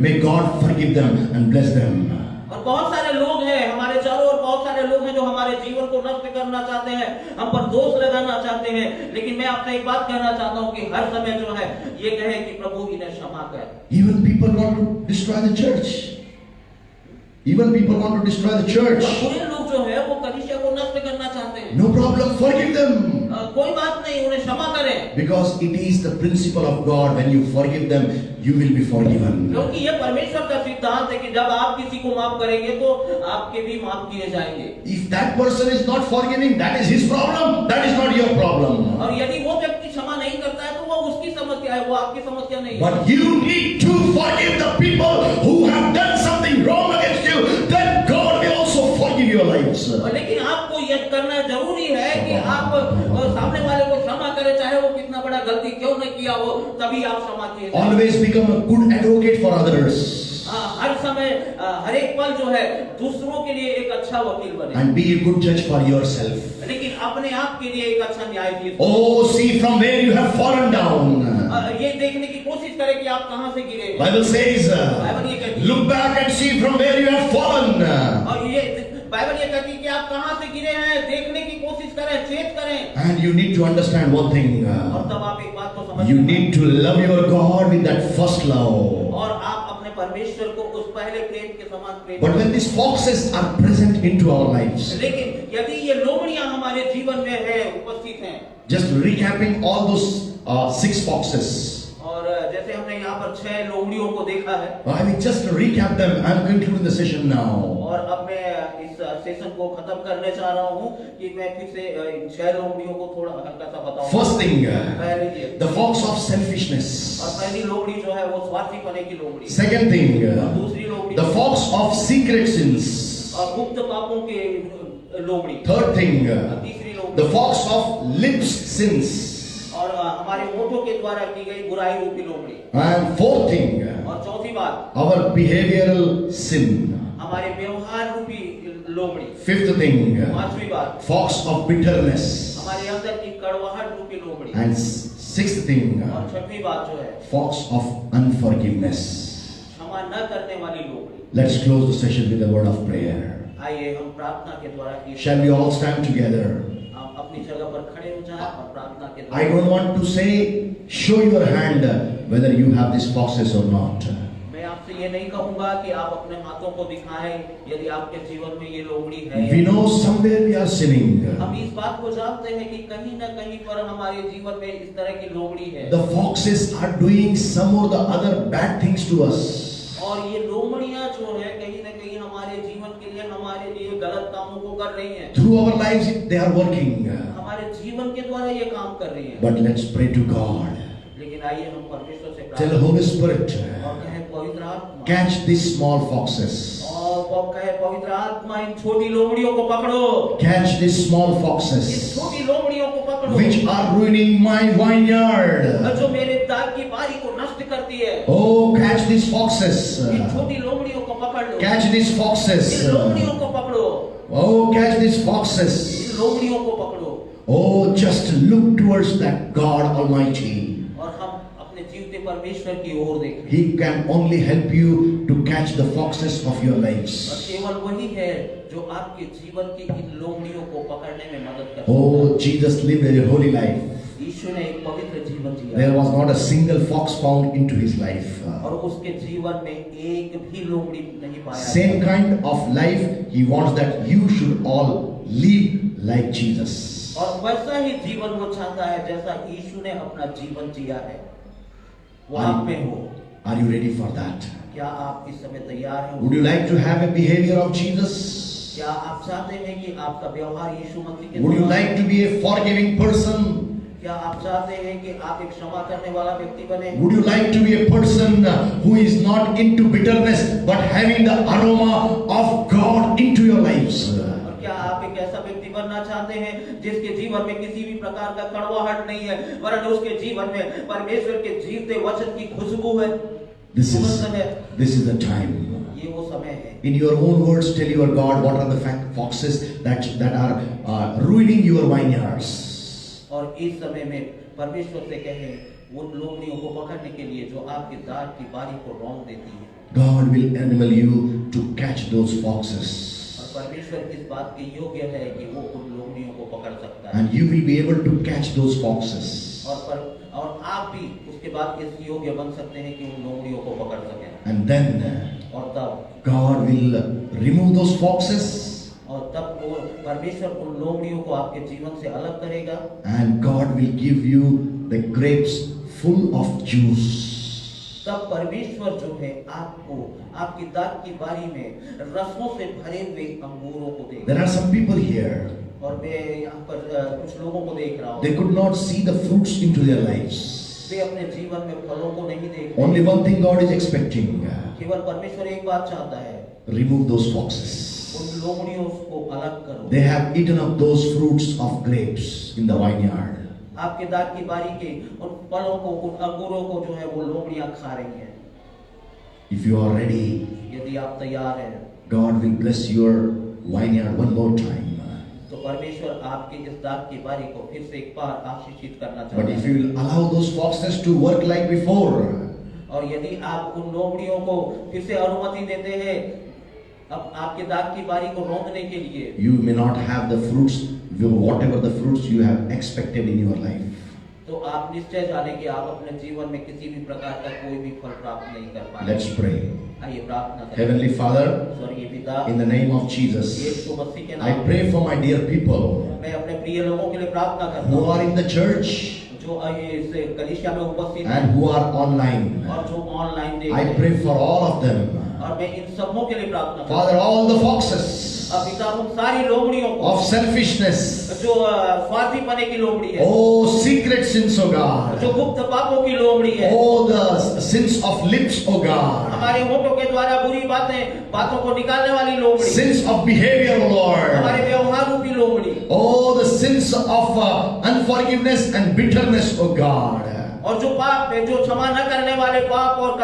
S1: may God forgive them and bless them.
S4: और बहुत सारे लोग हैं हमारे चारों ओर, बहुत सारे लोग हैं जो हमारे जीवन को नष्ट करना चाहते हैं, हम पर दोष लगाना चाहते हैं। लेकिन मैं आपसे एक बात कहना चाहता हूँ कि हर समय जो है ये कहे कि प्रभु इन्हें क्षमा कर।
S1: Even people want to destroy the church. Even people want to destroy the church.
S4: और बुरे लोग जो है वो कलीसिया को नष्ट करना चाहते हैं।
S1: No problem, forgive them.
S4: कोई बात नहीं, उन्हें क्षमा करें।
S1: Because it is the principle of God. When you forgive them, you will be forgiven.
S4: क्योंकि ये परमेश्वर का सिद्धांत है कि जब आप किसी को माफ करेंगे तो आपके भी माफ किए जाएंगे।
S1: If that person is not forgiving, that is his problem. That is not your problem.
S4: और यदि वो व्यक्ति क्षमा नहीं करता है तो वो उसकी समस्या है, वो आपकी समस्या नहीं है।
S1: But you need to forgive the people who have done something wrong against you. Then God will also forgive your lives.
S4: लेकिन आपको यह करना जरूरी है कि आप सामने वाले को क्षमा करें, चाहे वो कितना बड़ा गलती क्यों न किया हो, तभी आप क्षमा किए जाएं।
S1: Always become a good advocate for others.
S4: हर समय हर एक पल जो है दूसरों के लिए एक अच्छा वकील बने।
S1: And be a good judge for yourself.
S4: लेकिन अपने आप के लिए एक अच्छा न्यायाधीश।
S1: Oh, see from where you have fallen down.
S4: ये देखने की कोशिश करें कि आप कहां से गिरे।
S1: Bible says, look back and see from where you have fallen.
S4: और ये बाइबल ये कहती है कि आप कहां से गिरे हैं, देखने की कोशिश करें, चेक करें।
S1: And you need to understand one thing.
S4: और तब आप एक बात को समझ।
S1: You need to love your God with that first love.
S4: और आप अपने परमेश्वर को उस पहले प्रेम के समान प्रेम।
S1: But when these foxes are present into our lives,
S4: लेकिन यदि ये लोमड़ियां हमारे जीवन में है, उपस्थित हैं,
S1: just recapping all those 6 foxes.
S4: और जैसे हमने यहाँ पर 6 लोमड़ियों को देखा है।
S1: I will just recap them. I am concluding the session now.
S4: और अब मैं इस सेशन को खत्म करने चाह रहा हूँ कि मैं फिर से इन 6 लोमड़ियों को थोड़ा हल्का सा बताऊं।
S1: First thing,
S4: पहली
S1: the fox of selfishness.
S4: और पहली लोमड़ी जो है वो स्वार्थीपने की लोमड़ी।
S1: Second thing,
S4: दूसरी लोमड़ी
S1: the fox of secret sins.
S4: और गुप्त पापों के लोमड़ी।
S1: Third thing,
S4: तीसरी लोमड़ी
S1: the fox of lips sins.
S4: और हमारे होठों के द्वारा की गई बुराई रूपी लोमड़ी।
S1: And fourth thing,
S4: और चौथी बात
S1: our behavioral sin.
S4: हमारे व्यवहार रूपी लोमड़ी।
S1: Fifth thing,
S4: पांचवी बात,
S1: fox of bitterness.
S4: हमारे अंदर की कड़वाहट रूपी लोमड़ी।
S1: And sixth thing,
S4: और छठवीं बात जो है,
S1: fox of unforgiveness.
S4: क्षमा न करने वाली लोमड़ी।
S1: Let's close the session with a word of prayer.
S4: आइए हम प्रार्थना के द्वारा
S1: Shall we all stand together?
S4: हम अपनी जगह पर खड़े हो जाएं और प्रार्थना के
S1: I don't want to say, show your hand whether you have these foxes or not.
S4: मैं आपसे ये नहीं कहूंगा कि आप अपने हाथों को दिखाएं यदि आपके जीवन में ये लोमड़ी है।
S1: We know somewhere we are sinning.
S4: हम इस बात को जानते हैं कि कहीं न कहीं पर हमारे जीवन में इस तरह की लोमड़ी है।
S1: The foxes are doing some or the other bad things to us.
S4: और ये लोमड़ियां जो है कहीं न कहीं हमारे जीवन के लिए हमारे लिए गलत कामों को कर रही हैं।
S1: Through our lives they are working.
S4: हमारे जीवन के द्वारा ये काम कर रही हैं।
S1: But let's pray to God.
S4: लेकिन आइए हम परमेश्वर से
S1: Tell
S4: प्रार्थना
S1: Holy Spirit,
S4: और कहें पवित्र आत्मा,
S1: catch these small foxes.
S4: और कहें पवित्र आत्मा इन छोटी लोमड़ियों को पकड़ो।
S1: Catch these small
S4: in
S1: foxes
S4: छोटी लोमड़ियों को पकड़ो
S1: which are ruining my vineyard.
S4: जो मेरे दाग की बारी को नष्ट करती है।
S1: Oh, catch these foxes.
S4: इन छोटी लोमड़ियों को पकड़ लो।
S1: Catch these foxes.
S4: इन लोमड़ियों को पकड़ो।
S1: Oh, catch these foxes.
S4: इन लोमड़ियों को पकड़ो।
S1: Oh, just look towards that God Almighty.
S4: और हम अपने जीवते परमेश्वर की ओर देखें।
S1: He can only help you to catch the foxes of your
S4: और
S1: lives.
S4: केवल वही है जो आपके जीवन की इन लोमड़ियों को पकड़ने में मदद करता है।
S1: Oh, Jesus lived a holy life.
S4: यीशु ने एक पवित्र जीवन
S1: There
S4: Jiya
S1: was not a single fox found into his life.
S4: और उसके जीवन में एक भी लोमड़ी नहीं पाया।
S1: Same kind of life he wants that you should all live like Jesus.
S4: और वैसा ही जीवन वो चाहता है जैसा यीशु ने अपना जीवन जिया है। वो आप में हो।
S1: Are you ready for that?
S4: क्या आप इस समय तैयार हैं?
S1: Would you like to have a behavior of Jesus?
S4: क्या आप चाहते हैं कि आपका व्यवहार यीशु मसीह के
S1: Would you
S4: समान
S1: like to be a forgiving person?
S4: क्या आप चाहते हैं कि आप एक क्षमा करने वाला व्यक्ति बने?
S1: Would you like to be a person who is not into bitterness but having the aroma of God into your lives?
S4: और क्या आप एक ऐसा व्यक्ति बनना चाहते हैं जिसके जीवन में किसी भी प्रकार का कड़वाहट नहीं है वरन उसके जीवन में परमेश्वर के जीवते वचन की खुशबू है?
S1: This
S4: सुगंध है।
S1: is the time.
S4: ये वो समय है।
S1: In your own words, tell your God what are the foxes that are ruining your vineyards.
S4: और इस समय में परमेश्वर से कहें उन लोमड़ियों को पकड़ने के लिए जो आपके दाग की बारी को रौंद देती है।
S1: God will enable you to catch those foxes.
S4: और परमेश्वर इस बात के योग्य है कि वो उन लोमड़ियों को पकड़ सकता है।
S1: And you will be able to catch those foxes.
S4: और आप भी उसके बाद इस योग्य बन सकते हैं कि उन लोमड़ियों को पकड़ सकें।
S1: And then
S4: और तब
S1: God will remove those foxes.
S4: और तब वो परमेश्वर उन लोमड़ियों को आपके जीवन से अलग करेगा।
S1: And God will give you the grapes full of juice.
S4: तब परमेश्वर जो है आपको आपकी दाग की बारी में रसों से भरे हुए अंगूरों को देगा।
S1: There are some people here.
S4: और मैं यहाँ पर कुछ लोगों को देख रहा हूँ।
S1: They could not see the fruits into their lives.
S4: वे अपने जीवन में फलों को नहीं देख रहे।
S1: Only one thing God is expecting.
S4: केवल परमेश्वर एक बात चाहता है,
S1: Remove those foxes.
S4: उन लोमड़ियों को अलग करो।
S1: They have eaten up those fruits of grapes in the vineyard.
S4: आपके दाग की बारी के उन फलों को उन अंगूरों को जो है वो लोमड़ियां खा रही हैं।
S1: If you are ready,
S4: यदि आप तैयार हैं
S1: God will bless your vineyard one more time.
S4: तो परमेश्वर आपके इस दाग की बारी को फिर से एक बार आशीषित करना
S1: But
S4: चाहता
S1: if
S4: है।
S1: you will allow those foxes to work like before,
S4: और यदि आप उन लोमड़ियों को फिर से अनुमति देते हैं अब आपके दाग की बारी को रोकने के लिए,
S1: you may not have the fruits, whatever the fruits you have expected in your life.
S4: तो आप निश्चय जाने कि आप अपने जीवन में किसी भी प्रकार का कोई भी फल प्राप्त नहीं कर पाएंगे।
S1: Let's pray.
S4: आइए प्रार्थना करें।
S1: Heavenly Father,
S4: स्वर्गीय पिता,
S1: in the name of Jesus,
S4: यीशु मसीह के
S1: I
S4: नाम
S1: pray for my dear people
S4: मैं अपने प्रिय लोगों के लिए प्रार्थना करता
S1: who
S4: हूँ
S1: are in the church
S4: जो इस कलीसिया में उपस्थित हैं
S1: and who are online.
S4: और जो ऑनलाइन देख
S1: I
S4: रहे
S1: pray
S4: हैं,
S1: for all of them.
S4: और मैं इन सबों के लिए प्रार्थना करता
S1: Father, all the foxes
S4: हूँ। अब पिता उन सारी लोमड़ियों को
S1: of selfishness,
S4: जो स्वार्थी पने की लोमड़ी है,
S1: oh secret sins, oh God,
S4: जो गुप्त पापों की लोमड़ी है,
S1: oh the sins of lips, oh God,
S4: हमारे होठों के द्वारा बुरी बातों को निकालने वाली लोमड़ी,
S1: sins of behavior, oh Lord,
S4: हमारे व्यवहार रूपी लोमड़ी,
S1: oh the sins of unforgiveness and bitterness, oh God.
S4: और जो पाप है, जो क्षमा न करने वाले पाप और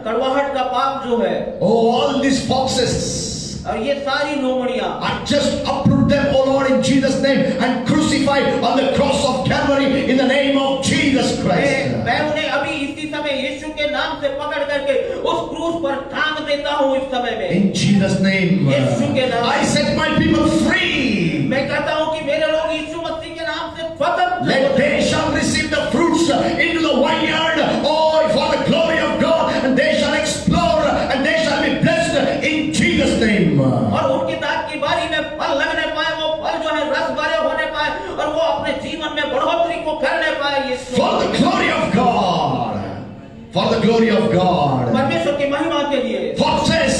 S4: कड़वाहट का पाप जो है,
S1: Oh, all these foxes
S4: और ये सारी लोमड़ियां
S1: I just uproot them, O Lord, in Jesus' name, and crucify on the cross of Calvary in the name of Jesus Christ.
S4: मैं उन्हें अभी इसी समय यीशु के नाम से पकड़ करके उस क्रूस पर टांग देता हूँ इस समय में
S1: In Jesus' name,
S4: यीशु के नाम
S1: I set my people free.
S4: मैं कहता हूँ कि मेरे लोग यीशु मसीह के नाम से स्वतंत्र
S1: Let they shall receive the fruits into the vineyard, oh, for the glory of God, and they shall explore and they shall be blessed in Jesus' name.
S4: और उनकी दाग की बारी में फल लगने पाए, वो फल जो है रस भरे होने पाए और वो अपने जीवन में बढ़ोतरी को करने पाए यीशु
S1: For the glory of God. For the glory of God.
S4: परमेश्वर की महिमा के लिए
S1: Foxes,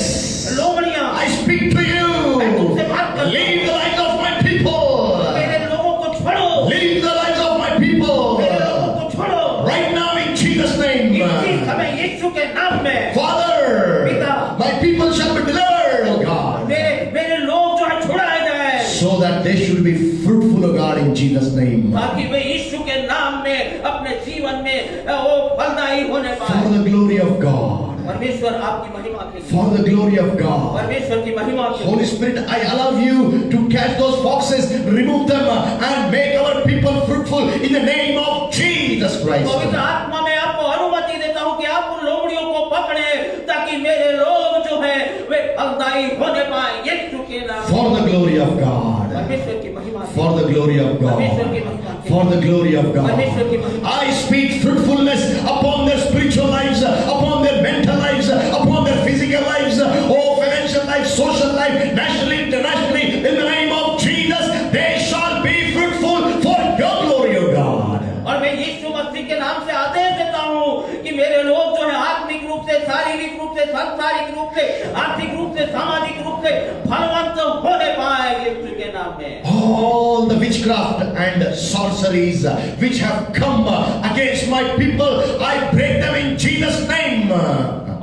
S4: लोमड़ियां
S1: I speak to you.
S4: मैं तुमसे बात करता हूं।
S1: Leave the lives of my people.
S4: मेरे लोगों को छोड़ो
S1: Leave the lives of my people.
S4: मेरे लोगों को छोड़ो
S1: Right now in Jesus' name.
S4: इसी समय यीशु के नाम में
S1: Father,
S4: पिता,
S1: my people shall be delivered, O God.
S4: मेरे लोग जो है छुड़ाए जाए
S1: So that they should be fruitful, O God, in Jesus' name.
S4: ताकि वे यीशु के नाम में अपने जीवन में वो फलदायी होने
S1: For
S4: पाए
S1: the glory of God.
S4: परमेश्वर आपकी महिमा के लिए
S1: For the glory of God.
S4: परमेश्वर की महिमा के
S1: Holy
S4: लिए
S1: Spirit, I allow you to catch those foxes, remove them, and make our people fruitful in the name of Jesus Christ.
S4: पवित्र आत्मा में आपको अनुमति देता हूँ कि आप उन लोमड़ियों को पकड़े ताकि मेरे लोग जो है वे फलदायी होने पाए यीशु के नाम
S1: For the glory of God.
S4: परमेश्वर की महिमा के
S1: For the glory of
S4: परमेश्वर की
S1: God.
S4: महिमा के
S1: For the glory of
S4: परमेश्वर की
S1: God.
S4: महिमा
S1: I speak fruitfulness upon their spiritual lives, upon their mental lives, upon their physical lives, oh, financial life, social life, nationally, internationally, in the name of Jesus, they shall be fruitful for your glory, O God.
S4: और मैं यीशु मसीह के नाम से आदेश देता हूँ कि मेरे लोग जो है आत्मिक रूप से शारीरिक रूप से सांसारिक रूप से आर्थिक रूप से सामाजिक रूप से फलवंत होने पाए यीशु के नाम में
S1: All the witchcraft and sorceries which have come against my people, I break them in Jesus' name.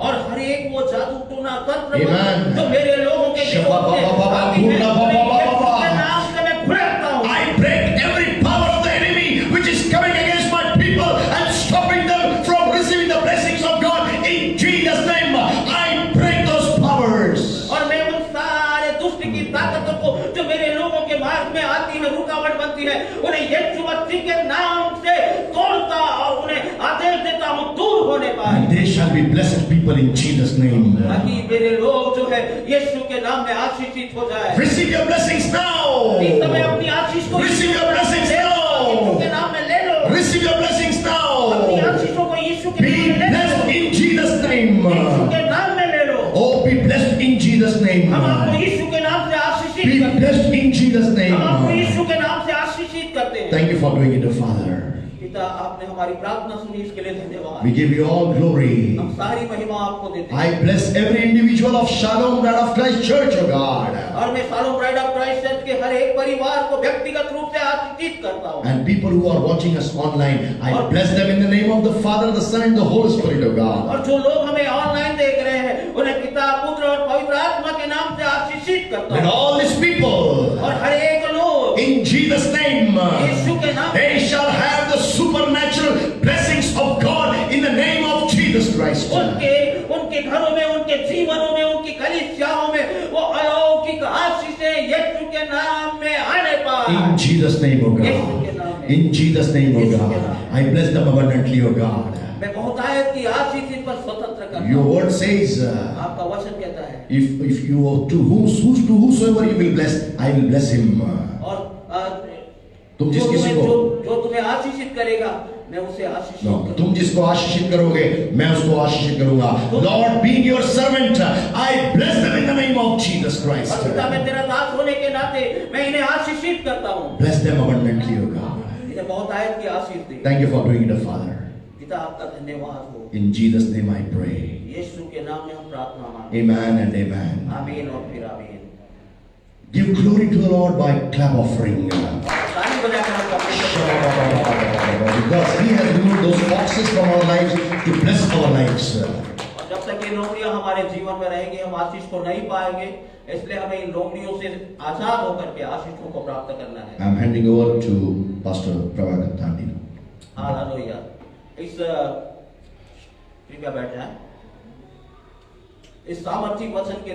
S4: और हर एक वो जादू टोना तंत्र
S1: Amen.
S4: जो मेरे लोगों के विरोध में आती है, यीशु के नाम से मैं खुलता हूँ
S1: I break every power of the enemy which is coming against my people and stopping them from receiving the blessings of God in Jesus' name. I break those powers.
S4: और मैं उन सारे दुष्ट की ताकतों को जो मेरे लोगों के मार्ग में आती है रुकावट बनती है उन्हें यीशु मसीह के नाम से तोड़ता और उन्हें आदेश देता हूँ दूर होने पाए
S1: And they shall be blessed people in Jesus' name.
S4: ताकि मेरे लोग जो है यीशु के नाम में आशीषित हो जाए
S1: Receive your blessings now.
S4: इस समय अपनी आशीष को
S1: Receive your blessings
S4: यीशु के
S1: now.
S4: नाम में ले लो
S1: Receive your blessings
S4: अपनी
S1: now.
S4: आशीषों को यीशु के
S1: Be
S4: नाम में ले लो
S1: blessed in Jesus' name.
S4: यीशु के नाम में ले लो
S1: Oh, be blessed in Jesus' name.
S4: हम आपको यीशु के नाम से आशीषित
S1: Be
S4: करते हैं
S1: blessed in Jesus'
S4: हम आपको
S1: name.
S4: यीशु के नाम से आशीषित करते हैं
S1: Thank you for doing it, Father.
S4: पिता आपने हमारी प्रार्थना सुनी इसके लिए धन्यवाद
S1: We give you all glory.
S4: हम सारी महिमा आपको देते हैं
S1: I bless every individual of Shalom Bride of Christ Church, O God.
S4: और मैं सालों ब्राइड ऑफ क्राइस्ट चर्च के हर एक परिवार को व्यक्तिगत रूप से आशीषित करता हूँ
S1: And people who are watching us online, I bless them in the name of the Father, the Son, and the Holy Spirit, O God.
S4: और जो लोग हमें ऑनलाइन देख रहे हैं उन्हें पिता पुत्र और पवित्र आत्मा के नाम से आशीषित करता
S1: And
S4: हूँ
S1: all these people,
S4: और हर एक लोग
S1: in Jesus' name,
S4: यीशु के नाम
S1: they shall have the supernatural blessings of God in the name of Jesus Christ.
S4: उनके घरों में उनके जीवनों में उनकी कलीसियाओं में वो अलौकिक आशीषें यीशु के नाम में आने पाए
S1: In Jesus' name, O God. In Jesus' name, O God. I bless them abundantly, O God.
S4: मैं बहुतायत की आशीष इन पर स्वतंत्र करता
S1: Your
S4: हूँ
S1: word says,
S4: आपका वचन कहता है
S1: if you to whosoever you will bless, I will bless him.
S4: और
S1: तुम जिस किसी को
S4: जो तुम्हें आशीषित करेगा मैं उसे आशीषित
S1: No,
S4: करूंगा
S1: तुम जिसको आशीषित करोगे मैं उसको आशीषित करूंगा. Lord, being your servant, I bless them in the name of Jesus Christ.
S4: और पिता मैं तेरा दास होने के नाते मैं इन्हें आशीषित करता हूँ
S1: Bless them abundantly, O God.
S4: इन्हें बहुतायत की आशीष दे
S1: Thank you for doing it, Father.
S4: पिता आपका धन्यवाद हो
S1: In Jesus' name I pray.
S4: यीशु के नाम में हम प्रार्थना मांगते
S1: Amen and amen.
S4: हैं आमीन और फिर आमीन
S1: Give glory to the Lord by clap offering.
S4: ताली बजाकर हम परमेश्वर
S1: Because He has removed those foxes from our lives to bless our lives.
S4: और जब तक ये लोमड़ियां हमारे जीवन में रहेंगी हम आशीष को नहीं पाएंगे इसलिए हमें इन लोमड़ियों से आजाद होकर के आशीषों को प्राप्त करना है
S1: I'm handing over to Pastor Prabhakar Thandi.
S4: Hallelujah इस कृपया बैठ जाएं इस सामर्थी वचन के